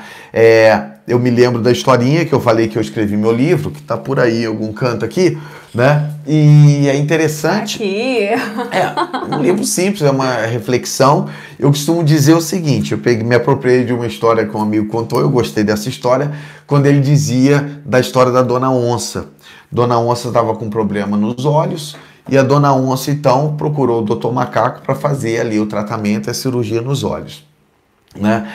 Eu me lembro da historinha que eu falei que eu escrevi meu livro, que está por aí em algum canto aqui, né? E é interessante. Aqui. Um livro simples, é uma reflexão. Eu costumo dizer o seguinte, me apropriei de uma história que um amigo contou, eu gostei dessa história, quando ele dizia da história da Dona Onça. Dona Onça estava com problema nos olhos, e a Dona Onça, então, procurou o Dr. Macaco para fazer ali o tratamento e a cirurgia nos olhos, né?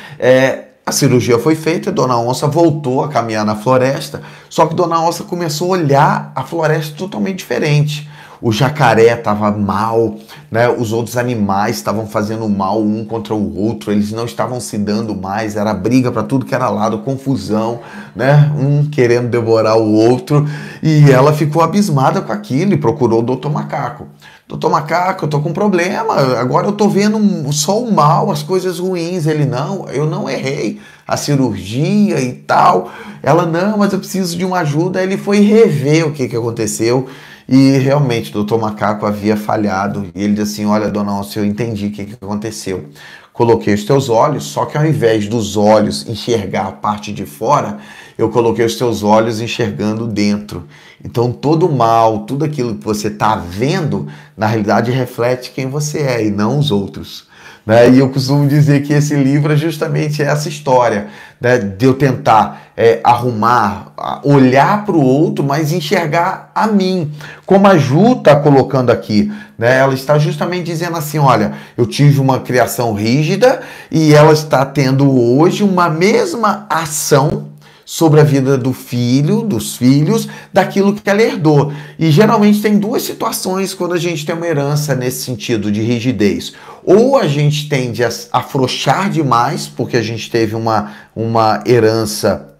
A cirurgia foi feita, a Dona Onça voltou a caminhar na floresta, só que Dona Onça começou a olhar a floresta totalmente diferente. O jacaré estava mal, né? Os outros animais estavam fazendo mal um contra o outro, eles não estavam se dando mais, era briga para tudo que era lado, confusão, né? Um querendo devorar o outro, e ela ficou abismada com aquilo e procurou o Dr. Macaco. Doutor Macaco, eu tô com um problema, agora eu tô vendo só o mal, as coisas ruins. Ele, não, eu não errei a cirurgia e tal. Ela, não, mas eu preciso de uma ajuda. Aí ele foi rever o que aconteceu e realmente o Doutor Macaco havia falhado. E ele disse assim, olha, Dona Onça, eu entendi o que aconteceu. Coloquei os teus olhos, só que ao invés dos olhos enxergar a parte de fora, eu coloquei os teus olhos enxergando dentro. Então todo mal, tudo aquilo que você está vendo, na realidade reflete quem você é e não os outros. Né? E eu costumo dizer que esse livro é justamente essa história, né? De eu tentar arrumar, olhar para o outro, mas enxergar a mim. Como a Ju está colocando aqui, né? Ela está justamente dizendo assim, olha, eu tive uma criação rígida e ela está tendo hoje uma mesma ação sobre a vida do filho, dos filhos, daquilo que ela herdou. E geralmente tem duas situações quando a gente tem uma herança nesse sentido de rigidez. Ou a gente tende a afrouxar demais, porque a gente teve uma herança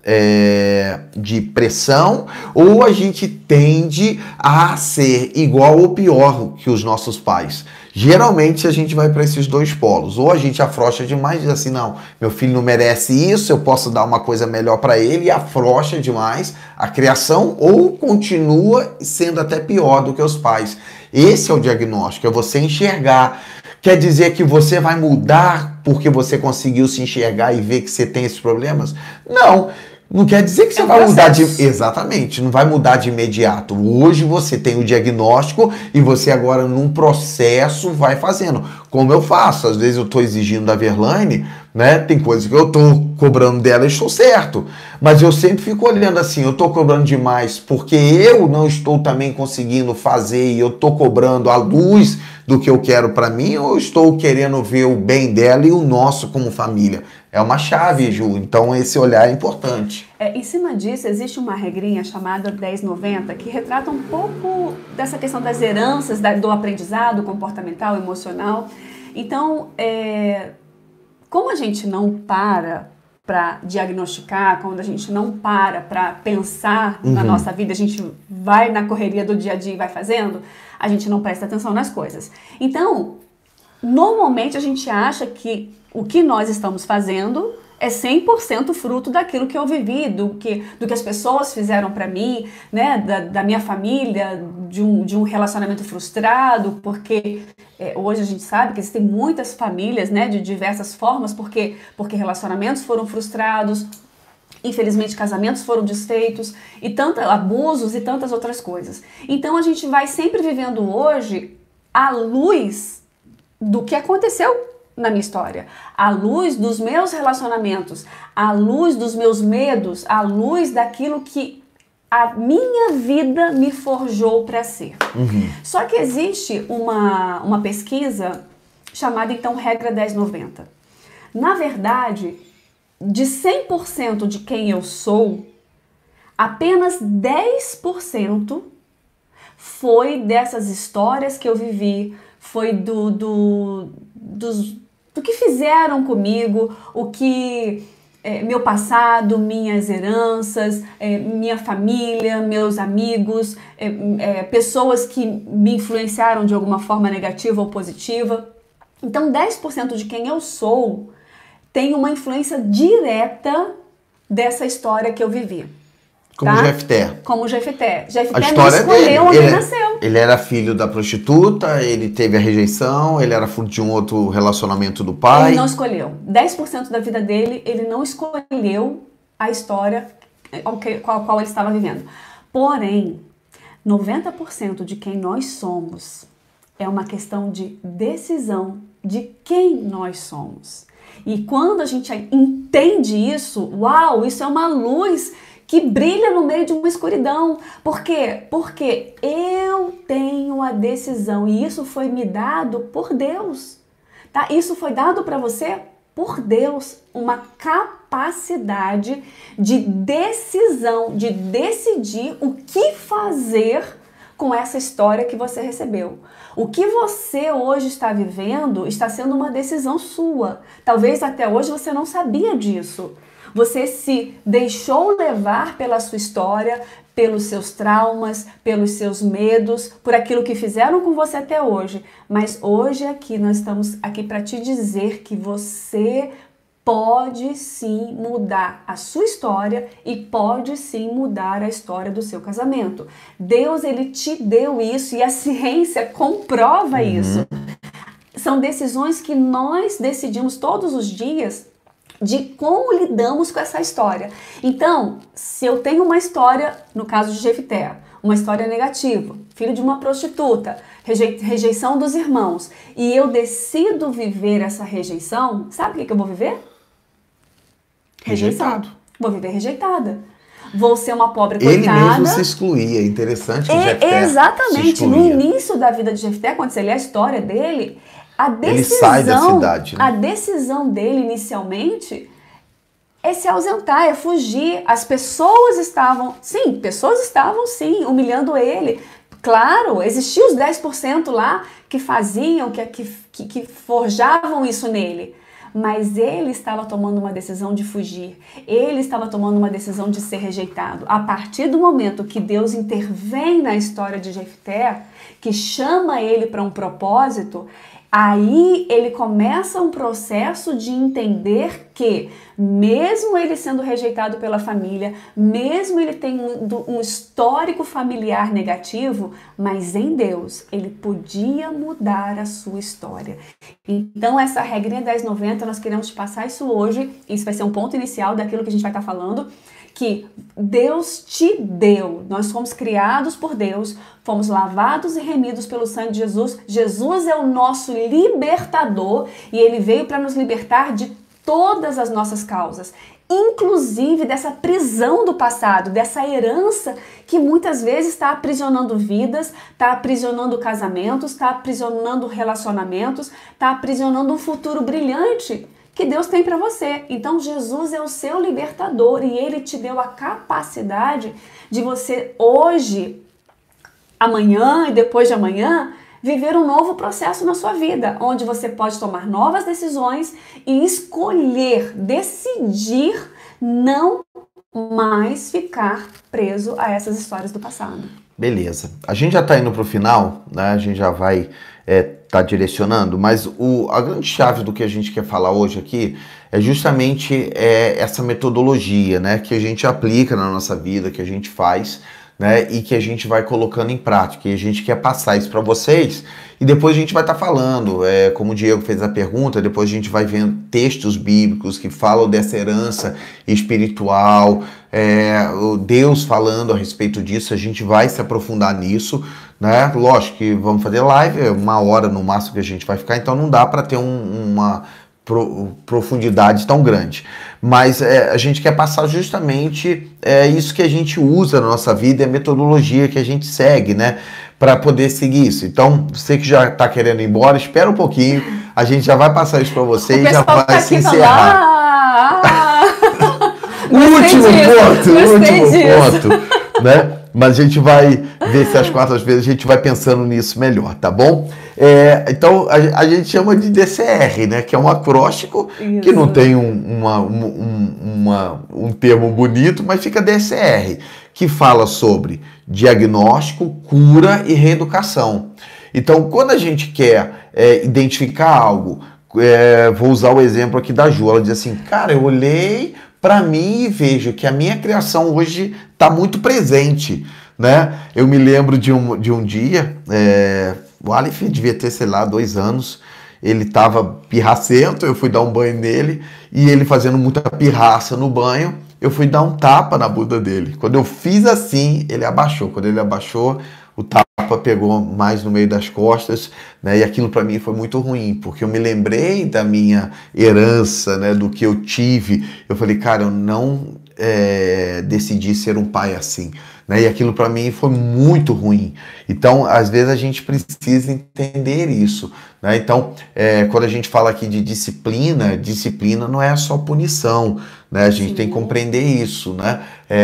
de pressão, ou a gente tende a ser igual ou pior que os nossos pais. Geralmente a gente vai para esses dois polos. Ou a gente afrouxa demais e diz assim, não, meu filho não merece isso, eu posso dar uma coisa melhor para ele, e afrouxa demais a criação, ou continua sendo até pior do que os pais. Esse é o diagnóstico, é você enxergar. Quer dizer que você vai mudar porque você conseguiu se enxergar e ver que você tem esses problemas? Não. Não quer dizer que você vai mudar de... Exatamente, não vai mudar de imediato. Hoje você tem o diagnóstico e você agora num processo vai fazendo. Como eu faço, às vezes eu estou exigindo da Verlaine, né? Tem coisas que eu estou cobrando dela e estou certo. Mas eu sempre fico olhando assim, eu estou cobrando demais porque eu não estou também conseguindo fazer e eu estou cobrando à luz do que eu quero para mim, ou eu estou querendo ver o bem dela e o nosso como família? É uma chave, Ju. Então esse olhar é importante. Em cima disso, existe uma regrinha chamada 10-90 que retrata um pouco dessa questão das heranças, do aprendizado comportamental, emocional. Então, como a gente não para diagnosticar, quando a gente não para pensar na nossa vida, a gente vai na correria do dia a dia e vai fazendo, a gente não presta atenção nas coisas. Então, normalmente a gente acha que o que nós estamos fazendo é 100% fruto daquilo que eu vivi, do que as pessoas fizeram para mim, né, da minha família, de um relacionamento frustrado, porque hoje a gente sabe que existem muitas famílias, né, de diversas formas, porque relacionamentos foram frustrados, infelizmente casamentos foram desfeitos, e abusos e tantas outras coisas. Então a gente vai sempre vivendo hoje à luz do que aconteceu na minha história, à luz dos meus relacionamentos, à luz dos meus medos, à luz daquilo que a minha vida me forjou para ser. Só que existe uma pesquisa chamada, então, regra 10-90. Na verdade, de 100% de quem eu sou, apenas 10% foi dessas histórias que eu vivi, foi do que fizeram comigo, o que meu passado, minhas heranças, minha família, meus amigos, pessoas que me influenciaram de alguma forma negativa ou positiva. Então 10% de quem eu sou tem uma influência direta dessa história que eu vivi. Como tá? Jefté. Como Jefté. A Jefté não história escolheu dele. onde nasceu. Ele era filho da prostituta, ele teve a rejeição, ele era fruto de um outro relacionamento do pai. Ele não escolheu. 10% da vida dele, ele não escolheu a história qual ele estava vivendo. Porém, 90% de quem nós somos é uma questão de decisão de quem nós somos. E quando a gente entende isso, uau, isso é uma luz que brilha no meio de uma escuridão. Por quê? Porque eu tenho a decisão e isso foi me dado por Deus. Tá? Isso foi dado para você por Deus. Uma capacidade de decisão, de decidir o que fazer com essa história que você recebeu. O que você hoje está vivendo está sendo uma decisão sua. Talvez até hoje você não sabia disso. Você se deixou levar pela sua história, pelos seus traumas, pelos seus medos, por aquilo que fizeram com você até hoje. Mas hoje aqui nós estamos aqui para te dizer que você pode sim mudar a sua história e pode sim mudar a história do seu casamento. Deus, ele te deu isso e a ciência comprova isso. São decisões que nós decidimos todos os dias de como lidamos com essa história. Então, se eu tenho uma história, no caso de Jefté, uma história negativa, filho de uma prostituta, rejeição dos irmãos, e eu decido viver essa rejeição, sabe o que eu vou viver? Rejeitado. Vou viver rejeitada. Vou ser uma pobre coitada. Ele mesmo se excluía. É interessante que Jefté exatamente. se No excluía. início da vida de Jefté, quando você lê a história dele, ele sai da cidade, né? A decisão dele inicialmente é se ausentar, é fugir. As pessoas estavam sim, humilhando ele. Claro, existiam os 10% lá que faziam, que forjavam isso nele. Mas ele estava tomando uma decisão de fugir. Ele estava tomando uma decisão de ser rejeitado. A partir do momento que Deus intervém na história de Jefté, que chama ele para um propósito, aí ele começa um processo de entender que, mesmo ele sendo rejeitado pela família, mesmo ele tendo um histórico familiar negativo, mas em Deus ele podia mudar a sua história. Então essa regrinha 10/90, nós queremos te passar isso hoje, isso vai ser um ponto inicial daquilo que a gente vai estar falando, que Deus te deu, nós fomos criados por Deus, fomos lavados e remidos pelo sangue de Jesus. Jesus é o nosso libertador e ele veio para nos libertar de todas as nossas causas, inclusive dessa prisão do passado, dessa herança que muitas vezes está aprisionando vidas, está aprisionando casamentos, está aprisionando relacionamentos, está aprisionando um futuro brilhante que Deus tem para você. Então Jesus é o seu libertador e ele te deu a capacidade de você hoje, amanhã e depois de amanhã, viver um novo processo na sua vida, onde você pode tomar novas decisões e escolher, decidir não mais ficar preso a essas histórias do passado. Beleza. A gente já está indo para o final, né? A gente já vai tá direcionando, mas a grande chave do que a gente quer falar hoje aqui é justamente essa metodologia, né? Que a gente aplica na nossa vida, que a gente faz, né, e que a gente vai colocando em prática, e a gente quer passar isso para vocês, e depois a gente vai estar falando, como o Diego fez a pergunta, depois a gente vai vendo textos bíblicos que falam dessa herança espiritual, Deus falando a respeito disso, a gente vai se aprofundar nisso, né? Lógico que vamos fazer live, 1 hora no máximo que a gente vai ficar, então não dá para ter uma profundidade tão grande, mas a gente quer passar justamente isso que a gente usa na nossa vida, é a metodologia que a gente segue, né, para poder seguir isso. Então, você que já está querendo ir embora, espera um pouquinho, a gente já vai passar isso para você e já vai se encerrar. O último ponto, né? Mas a gente vai ver se às quartas-feiras a gente vai pensando nisso melhor, tá bom? Então, a gente chama de DCR, né? Que é um acróstico que não tem um termo bonito, mas fica DCR, que fala sobre diagnóstico, cura e reeducação. Então, quando a gente quer identificar algo, vou usar o exemplo aqui da Ju, ela diz assim, cara, eu olhei para mim e vejo que a minha criação hoje está muito presente, né? Eu me lembro de um dia, o Aleph devia ter, sei lá, 2 anos, ele estava pirracento, eu fui dar um banho nele, e ele fazendo muita pirraça no banho, eu fui dar um tapa na bunda dele. Quando eu fiz assim, ele abaixou. Quando ele abaixou, o tapa pegou mais no meio das costas, né? E aquilo para mim foi muito ruim, porque eu me lembrei da minha herança, né? Do que eu tive. Eu falei, cara, eu não decidi ser um pai assim, né? E aquilo para mim foi muito ruim. Então, às vezes a gente precisa entender isso, né? Então, quando a gente fala aqui de disciplina, disciplina não é só punição, né? A gente tem que compreender isso, né?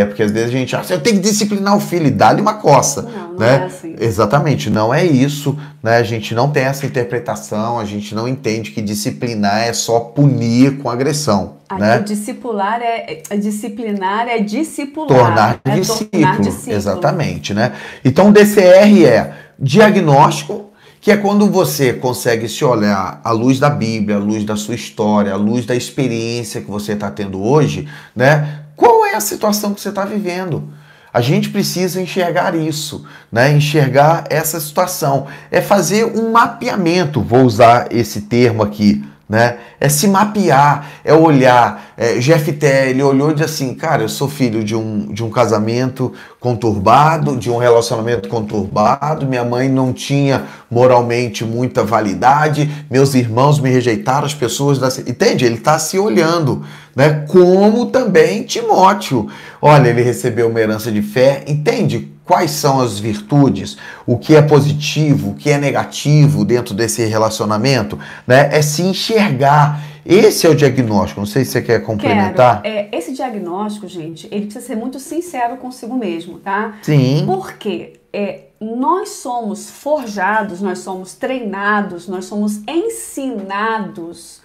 Porque às vezes a gente acha, eu tenho que disciplinar o filho e dar-lhe uma coça, não né? É assim. Exatamente, não é isso, né? A gente não tem essa interpretação, a gente não entende que disciplinar é só punir com agressão, né? Disciplinar é discipular. Tornar discípulo, exatamente, né? Então o DCR é diagnóstico, que é quando você consegue se olhar à luz da Bíblia, à luz da sua história, à luz da experiência que você está tendo hoje, né? Qual é a situação que você está vivendo? A gente precisa enxergar isso, né? Enxergar essa situação. É fazer um mapeamento, vou usar esse termo aqui, né? É se mapear, é olhar. GFT, ele olhou e disse assim, cara, eu sou filho de um casamento conturbado, de um relacionamento conturbado, minha mãe não tinha moralmente muita validade, meus irmãos me rejeitaram, as pessoas... Entende? Ele está se olhando, né? Como também Timóteo. Olha, ele recebeu uma herança de fé, entende? Quais são as virtudes, o que é positivo, o que é negativo dentro desse relacionamento, né? É se enxergar. Esse é o diagnóstico. Não sei se você quer complementar. Esse diagnóstico, gente, ele precisa ser muito sincero consigo mesmo, tá? Sim. Porque nós somos forjados, nós somos treinados, nós somos ensinados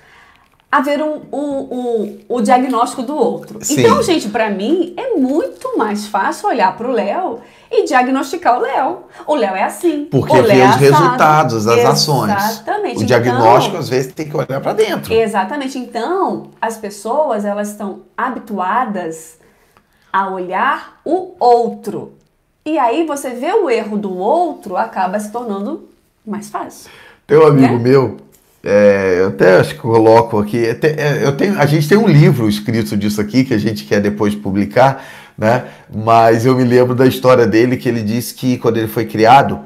a ver o diagnóstico do outro. Sim. Então, gente, para mim é muito mais fácil olhar para o Léo e diagnosticar o Léo. O Léo é assim. Porque vê os resultados, as ações. Exatamente. O diagnóstico, às vezes, tem que olhar para dentro. Exatamente. Então, as pessoas, elas estão habituadas a olhar o outro. E aí, você vê o erro do outro, acaba se tornando mais fácil. Tem um amigo meu... eu até acho que coloco aqui, a gente tem um livro escrito disso aqui, que a gente quer depois publicar, né? Mas eu me lembro da história dele, que ele disse que quando ele foi criado,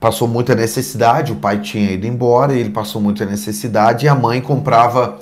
passou muita necessidade, o pai tinha ido embora, ele passou muita necessidade, e a mãe comprava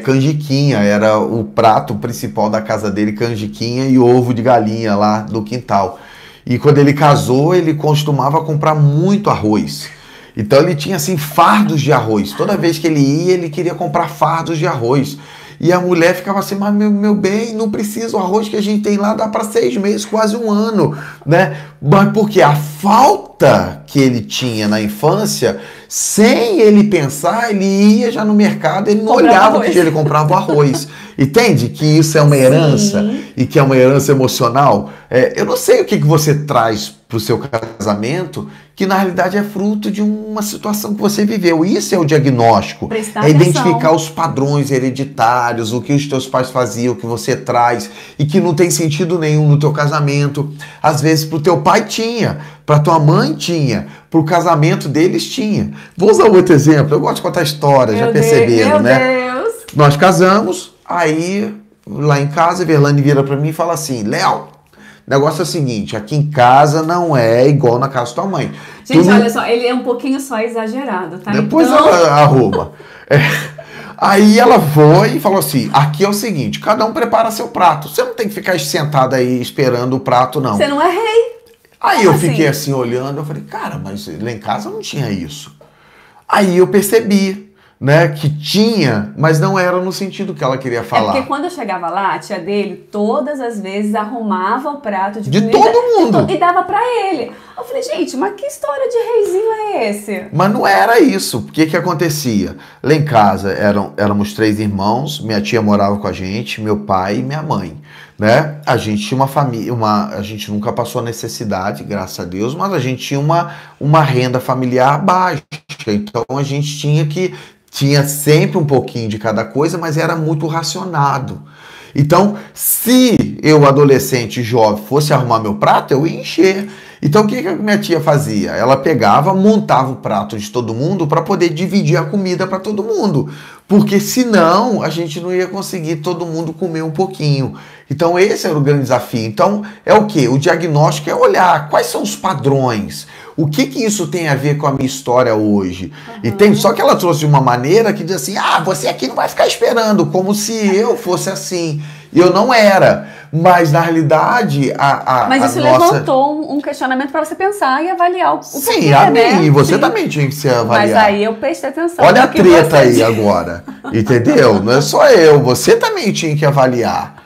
canjiquinha, era o prato principal da casa dele, canjiquinha e ovo de galinha lá no quintal. E quando ele casou, ele costumava comprar muito arroz. Então ele tinha assim fardos de arroz. Toda vez que ele ia, ele queria comprar fardos de arroz. E a mulher ficava assim, mas meu bem, não precisa, o arroz que a gente tem lá dá para 6 meses, quase um ano, né? Mas porque a falta que ele tinha na infância, sem ele pensar, ele ia já no mercado, ele não olhava o que ele comprava o arroz. Entende que isso é uma herança? Sim. E que é uma herança emocional? Eu não sei o que você traz para o seu casamento, que na realidade é fruto de uma situação que você viveu. Isso é o diagnóstico. Prestar é identificar atenção. os padrões hereditários, o que os teus pais faziam, o que você traz, e que não tem sentido nenhum no teu casamento. Às vezes pro teu pai tinha, pra tua mãe tinha, pro casamento deles tinha. Vou usar um outro exemplo. Eu gosto de contar história, já perceberam, né? Meu Deus! Nós casamos, aí lá em casa, a Verlane vira pra mim e fala assim, Léo, o negócio é o seguinte, aqui em casa não é igual na casa da tua mãe. Gente, olha só, ele é um pouquinho só exagerado, tá? Depois então... ela arruma. Aí ela foi e falou assim, aqui é o seguinte, cada um prepara seu prato. Você não tem que ficar sentado aí esperando o prato, não. Você não é rei. Aí Como eu assim? fiquei assim olhando, eu falei, cara, mas lá em casa não tinha isso. Aí eu percebi, né, que tinha, mas não era no sentido que ela queria falar. Porque quando eu chegava lá, a tia dele, todas as vezes arrumava o prato de De comida todo mundo. e dava pra ele. Eu falei, gente, mas que história de reizinho é esse? Mas não era isso. O que acontecia? Lá em casa éramos 3 irmãos, minha tia morava com a gente, meu pai e minha mãe. Né? A gente tinha uma família, a gente nunca passou necessidade, graças a Deus, mas a gente tinha uma renda familiar baixa. Então a gente tinha sempre um pouquinho de cada coisa, mas era muito racionado. Então, se eu, adolescente jovem, fosse arrumar meu prato, eu ia encher. Então, o que a minha tia fazia? Ela pegava, montava o prato de todo mundo para poder dividir a comida para todo mundo. Porque senão, a gente não ia conseguir todo mundo comer um pouquinho. Então, esse era o grande desafio. Então, é o quê? O diagnóstico é olhar quais são os padrões. O que isso tem a ver com a minha história hoje? Entende? Só que ela trouxe de uma maneira que diz assim, você aqui não vai ficar esperando, como se eu fosse assim. E eu não era. Mas, na realidade, Mas isso levantou um questionamento para você pensar e avaliar o porquê, né? E você também tinha que se avaliar. Mas aí eu prestei atenção. Olha a treta aí agora, entendeu? Não é só eu, você também tinha que avaliar.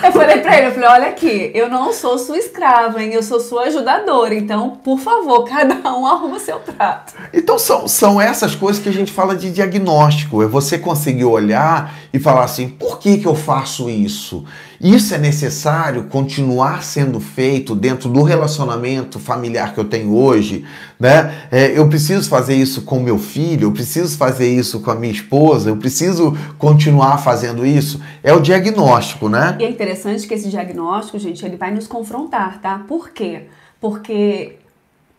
Eu falei pra ele, olha aqui, eu não sou sua escrava, hein? Eu sou sua ajudadora, então, por favor, cada um arruma seu prato. Então são essas coisas que a gente fala de diagnóstico, é você conseguir olhar e falar assim, por que eu faço isso? Isso é necessário continuar sendo feito dentro do relacionamento familiar que eu tenho hoje, né? Eu preciso fazer isso com meu filho, eu preciso fazer isso com a minha esposa, eu preciso continuar fazendo isso. É o diagnóstico, né? E é interessante que esse diagnóstico, gente, ele vai nos confrontar, tá? Por quê? Porque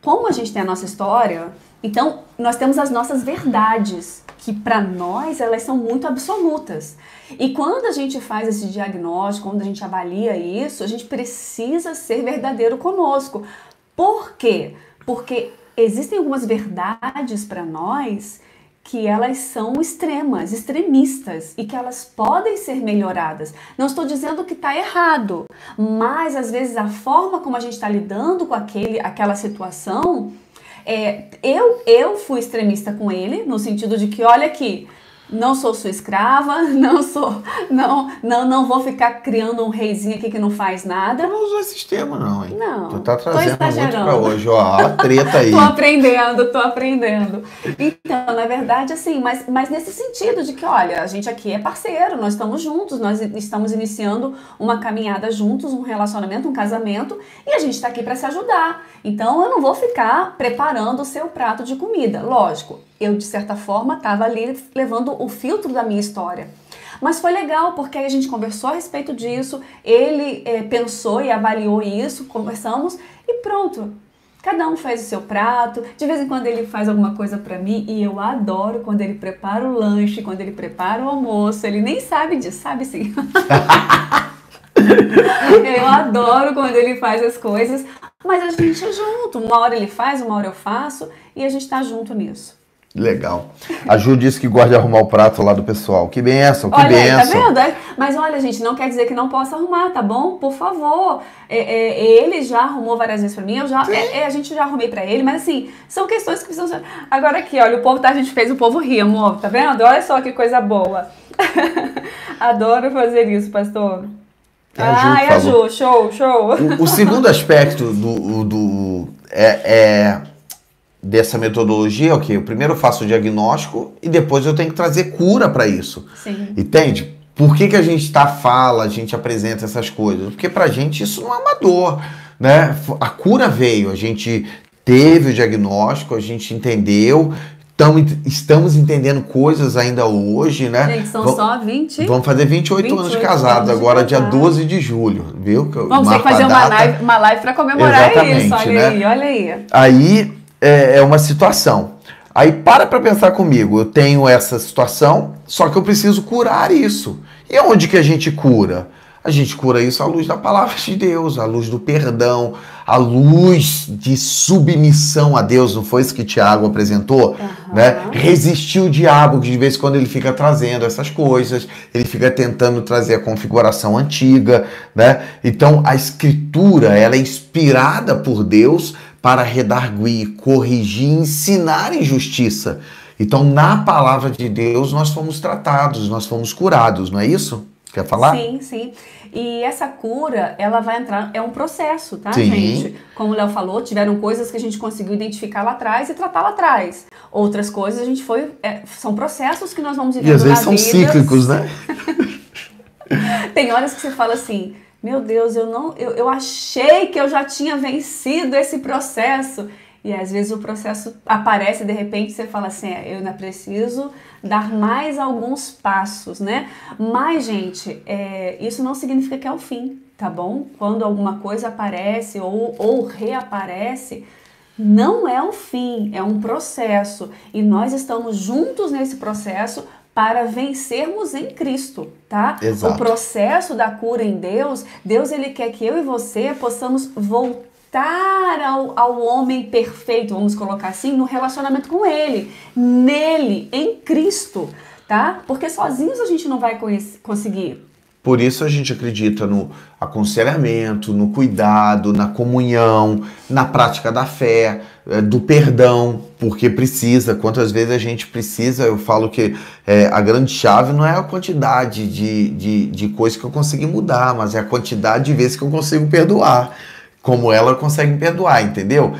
como a gente tem a nossa história, então nós temos as nossas verdades, que para nós elas são muito absolutas. E quando a gente faz esse diagnóstico, quando a gente avalia isso, a gente precisa ser verdadeiro conosco. Por quê? Porque existem algumas verdades para nós que elas são extremas, extremistas, e que elas podem ser melhoradas. Não estou dizendo que está errado, mas às vezes a forma como a gente está lidando com aquela situação, eu fui extremista com ele, no sentido de que, olha aqui, não sou sua escrava, não vou ficar criando um reizinho aqui que não faz nada. Eu não usou esse sistema não, hein? Não, tu tá tô trazendo muito exagerando. pra hoje, ó, a treta aí. Tô aprendendo. Então, na verdade, assim, mas nesse sentido de que, olha, a gente aqui é parceiro, nós estamos juntos, nós estamos iniciando uma caminhada juntos, um relacionamento, um casamento, e a gente tá aqui para se ajudar. Então, eu não vou ficar preparando o seu prato de comida. Lógico, eu, de certa forma, estava ali levando o filtro da minha história. Mas foi legal, porque aí a gente conversou a respeito disso, ele pensou e avaliou isso, conversamos e pronto. Cada um faz o seu prato, de vez em quando ele faz alguma coisa pra mim e eu adoro quando ele prepara o lanche, quando ele prepara o almoço, ele nem sabe disso, sabe sim? Eu adoro quando ele faz as coisas, mas a gente é junto, uma hora ele faz, uma hora eu faço e a gente tá junto nisso. Legal. A Ju disse que gosta de arrumar o prato lá do pessoal. Que bênção, que olha bênção. Aí, tá vendo? Mas olha, gente, não quer dizer que não possa arrumar, tá bom? Por favor. Ele já arrumou várias vezes pra mim, a gente já arrumei pra ele, mas assim, são questões que precisam ser... Agora aqui, olha, a gente fez o povo rir, amor, tá vendo? Olha só que coisa boa. Adoro fazer isso, pastor. A Ju, show. O segundo aspecto dessa metodologia é o quê? Eu primeiro faço o diagnóstico e depois eu tenho que trazer cura para isso. Sim. Entende? Por que a gente a gente apresenta essas coisas? Porque pra gente isso não é uma dor, né? A cura veio, a gente teve o diagnóstico, a gente entendeu, estamos entendendo coisas ainda hoje, né? Gente, são só 20... Vamos fazer 28 anos de casados, agora dia 12 de julho, viu? Vamos ter que fazer uma live para comemorar isso, olha aí. Aí é uma situação. Aí para pensar comigo, eu tenho essa situação, só que eu preciso curar isso. E onde que a gente cura? A gente cura isso à luz da palavra de Deus, à luz do perdão, à luz de submissão a Deus. Não foi isso que Tiago apresentou? Né? Resistir o diabo, que de vez em quando ele fica trazendo essas coisas, ele fica tentando trazer a configuração antiga. Né? Então a Escritura ela é inspirada por Deus para redarguir, corrigir, ensinar em justiça. Então na palavra de Deus nós fomos tratados, nós fomos curados, não é isso? Quer falar? Sim. E essa cura, ela vai entrar, é um processo, tá, Sim. gente? Como o Léo falou, tiveram coisas que a gente conseguiu identificar lá atrás e tratar lá atrás. Outras coisas a gente são processos que nós vamos vivendo na vida. E às vezes são cíclicos, né? Tem horas que você fala assim, meu Deus, eu achei que eu já tinha vencido esse processo. E às vezes o processo aparece, de repente você fala assim, eu ainda preciso dar mais alguns passos, né? Mas, gente, isso não significa que é o fim, tá bom? Quando alguma coisa aparece ou reaparece, não é o fim, é um processo. E nós estamos juntos nesse processo para vencermos em Cristo, tá? Exato. O processo da cura em Deus, ele quer que eu e você possamos voltar ao homem perfeito, vamos colocar assim, no relacionamento com Ele, nele, em Cristo, tá? Porque sozinhos a gente não vai conseguir. Por isso a gente acredita no aconselhamento, no cuidado, na comunhão, na prática da fé, do perdão, porque precisa. Quantas vezes a gente precisa, eu falo que a grande chave não é a quantidade de coisas que eu consegui mudar, mas é a quantidade de vezes que eu consigo perdoar. Como ela consegue perdoar, entendeu?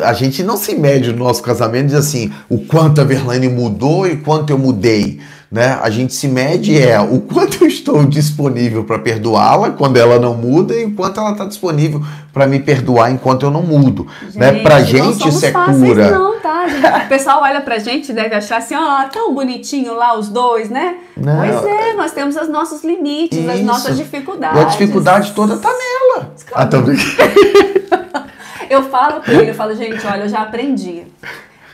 A gente não se mede no nosso casamento e diz assim, o quanto a Verlaine mudou e quanto eu mudei, né? A gente se mede o quanto eu estou disponível para perdoá-la quando ela não muda e o quanto ela está disponível para me perdoar enquanto eu não mudo. Gente, né? Pra gente isso é cura. Não, tá? O pessoal olha pra gente e deve achar assim, tão bonitinho lá os dois, né? Não. Pois nós temos os nossos limites, as nossas dificuldades. E a dificuldade toda tá nela. Eu falo com ele, eu falo, gente, olha, eu já aprendi.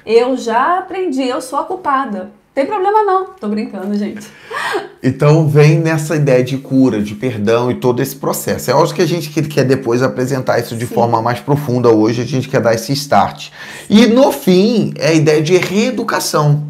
Eu sou a culpada. Tem problema não, tô brincando, gente. Então vem nessa ideia de cura, de perdão e todo esse processo. É óbvio que a gente quer depois apresentar isso de forma mais profunda hoje, a gente quer dar esse start. E no fim, é a ideia de reeducação.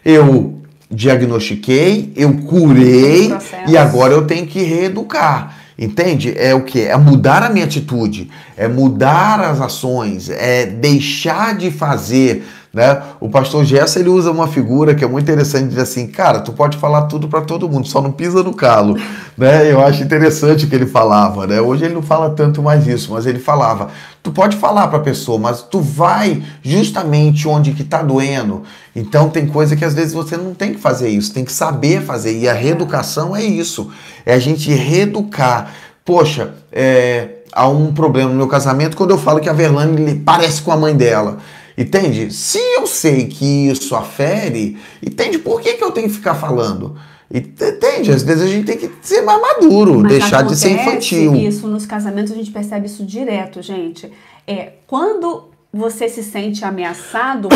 Eu diagnostiquei, eu curei e agora eu tenho que reeducar. Entende? É o que? É mudar a minha atitude, é mudar as ações, é deixar de fazer, né? O pastor Gerson, ele usa uma figura que é muito interessante, diz assim, cara, tu pode falar tudo para todo mundo, só não pisa no calo, né? Eu acho interessante o que ele falava, né? Hoje ele não fala tanto mais isso, mas ele falava, tu pode falar para a pessoa, mas tu vai justamente onde que tá doendo. Então tem coisa que às vezes você não tem que fazer isso, tem que saber fazer, e a reeducação é isso, é a gente reeducar. Poxa, há um problema no meu casamento quando eu falo que a Verlane parece com a mãe dela. Entende? Se eu sei que isso afere, entende por que eu tenho que ficar falando? Entende? Às vezes a gente tem que ser mais maduro, mas deixar de ser infantil. Isso nos casamentos a gente percebe isso direto, gente. Quando você se sente ameaçado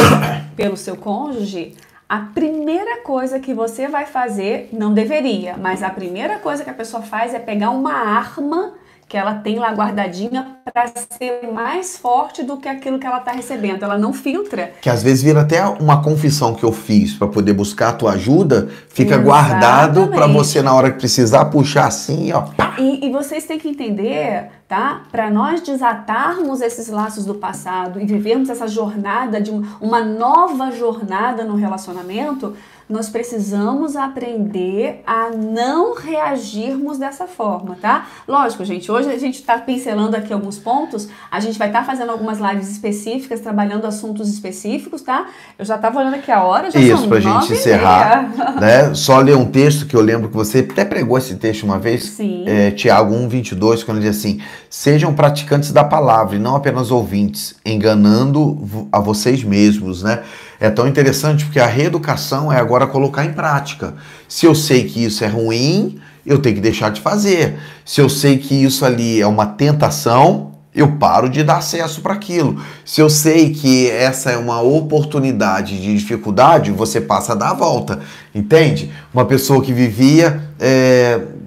pelo seu cônjuge, a primeira coisa que você vai fazer, não deveria, mas a primeira coisa que a pessoa faz é pegar uma arma que ela tem lá guardadinha para ser mais forte do que aquilo que ela está recebendo. Ela não filtra. Que às vezes vira até uma confissão que eu fiz para poder buscar a tua ajuda, fica guardado para você na hora que precisar puxar assim, ó. Pá. E vocês têm que entender, tá? Para nós desatarmos esses laços do passado e vivermos essa jornada de uma nova jornada no relacionamento, nós precisamos aprender a não reagirmos dessa forma, tá? Lógico, gente, hoje a gente está pincelando aqui alguns pontos, a gente vai estar fazendo algumas lives específicas, trabalhando assuntos específicos, tá? Eu já estava olhando aqui a hora, já isso, pra gente encerrar, né? Só ler um texto que eu lembro que você até pregou esse texto uma vez, sim. Tiago 1:22, quando ele diz assim, sejam praticantes da palavra e não apenas ouvintes, enganando a vocês mesmos, né? É tão interessante porque a reeducação é agora colocar em prática. Se eu sei que isso é ruim, eu tenho que deixar de fazer. Se eu sei que isso ali é uma tentação, eu paro de dar acesso para aquilo. Se eu sei que essa é uma oportunidade de dificuldade, você passa a dar a volta. Entende? Uma pessoa que vivia,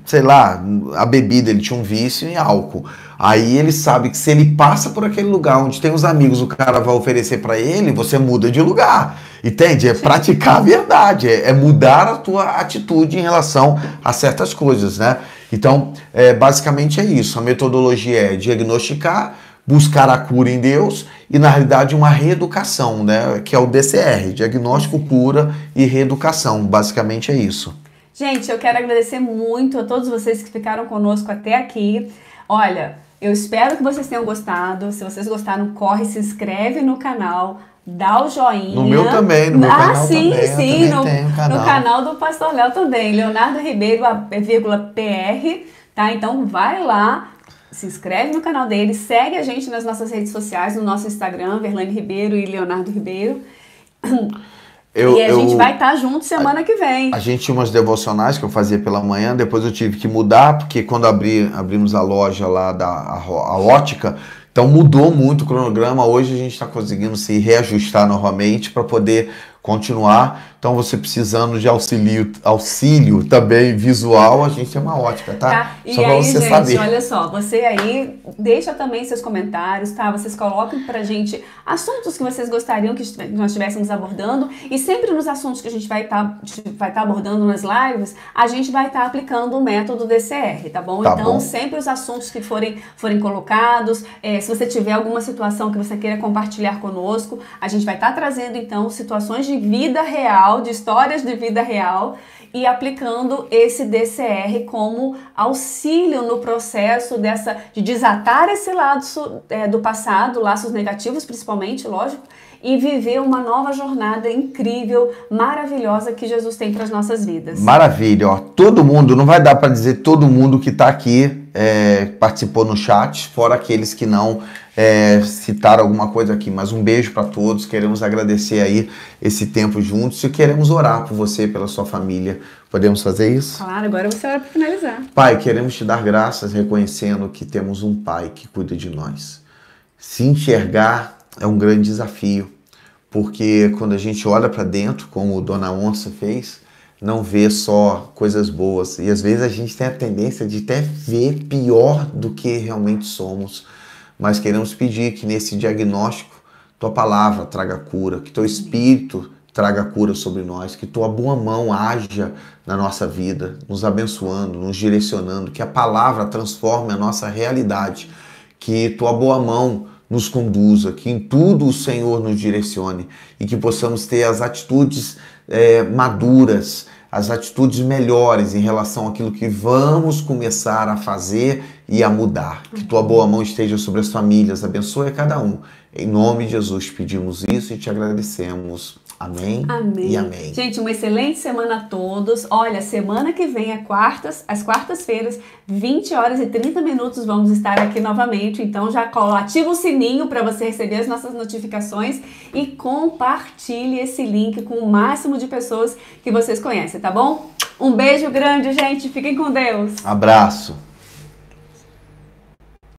sei lá, a bebida, ele tinha um vício em álcool. Aí ele sabe que se ele passa por aquele lugar onde tem os amigos, o cara vai oferecer para ele, você muda de lugar. Entende? É praticar a verdade, é mudar a tua atitude em relação a certas coisas, né? Então, basicamente é isso. A metodologia é diagnosticar, buscar a cura em Deus e, na realidade, uma reeducação, né? Que é o DCR, diagnóstico, cura e reeducação. Basicamente é isso. Gente, eu quero agradecer muito a todos vocês que ficaram conosco até aqui. Olha, eu espero que vocês tenham gostado. Se vocês gostaram, corre, se inscreve no canal, dá o joinha. No meu também, no meu canal sim, também. Sim, no canal do Pastor Léo também, Leonardo Ribeiro, _PR, tá? Então vai lá, se inscreve no canal dele, segue a gente nas nossas redes sociais, no nosso Instagram, Verlane Ribeiro e Leonardo Ribeiro. E a gente vai estar junto semana que vem. A gente tinha umas devocionais que eu fazia pela manhã, depois eu tive que mudar, porque quando abrimos a loja lá a ótica, então mudou muito o cronograma. Hoje a gente está conseguindo se reajustar novamente para poder continuar. Então você precisando de auxílio também visual, a gente tem uma ótica, tá? Só para você saber. Olha só, você aí deixa também seus comentários, tá? Vocês coloquem pra gente assuntos que vocês gostariam que nós estivéssemos abordando, e sempre nos assuntos que a gente vai estar abordando nas lives, a gente vai estar aplicando o método DCR, tá bom? Tá então, bom. sempre os assuntos que forem colocados, se você tiver alguma situação que você queira compartilhar conosco, a gente vai estar trazendo então situações de vida real, de histórias de vida real, e aplicando esse DCR como auxílio no processo de desatar esse laço do passado, laços negativos principalmente, lógico, e viver uma nova jornada incrível, maravilhosa que Jesus tem para as nossas vidas. Maravilha, ó. Todo mundo, não vai dar para dizer todo mundo que está aqui participou no chat, fora aqueles que não citaram alguma coisa aqui, mas um beijo para todos, queremos agradecer aí esse tempo juntos e queremos orar por você, pela sua família. Podemos fazer isso? Claro, agora você ora para finalizar. Pai, queremos te dar graças reconhecendo que temos um Pai que cuida de nós. Se enxergar é um grande desafio, porque quando a gente olha para dentro, como Dona Onça fez, não vê só coisas boas. E às vezes a gente tem a tendência de até ver pior do que realmente somos. Mas queremos pedir que nesse diagnóstico, tua palavra traga cura, que teu espírito traga cura sobre nós, que tua boa mão haja na nossa vida, nos abençoando, nos direcionando, que a palavra transforme a nossa realidade, que tua boa mão nos conduza, que em tudo o Senhor nos direcione e que possamos ter as atitudes maduras, as atitudes melhores em relação àquilo que vamos começar a fazer e a mudar. Que tua boa mão esteja sobre as famílias, abençoe a cada um. Em nome de Jesus pedimos isso e te agradecemos. Amém. Amém. E amém. Gente, uma excelente semana a todos. Olha, semana que vem, às quartas-feiras, 20 horas e 30 minutos, vamos estar aqui novamente. Então já ativa o sininho para você receber as nossas notificações e compartilhe esse link com o máximo de pessoas que vocês conhecem, tá bom? Um beijo grande, gente. Fiquem com Deus. Abraço.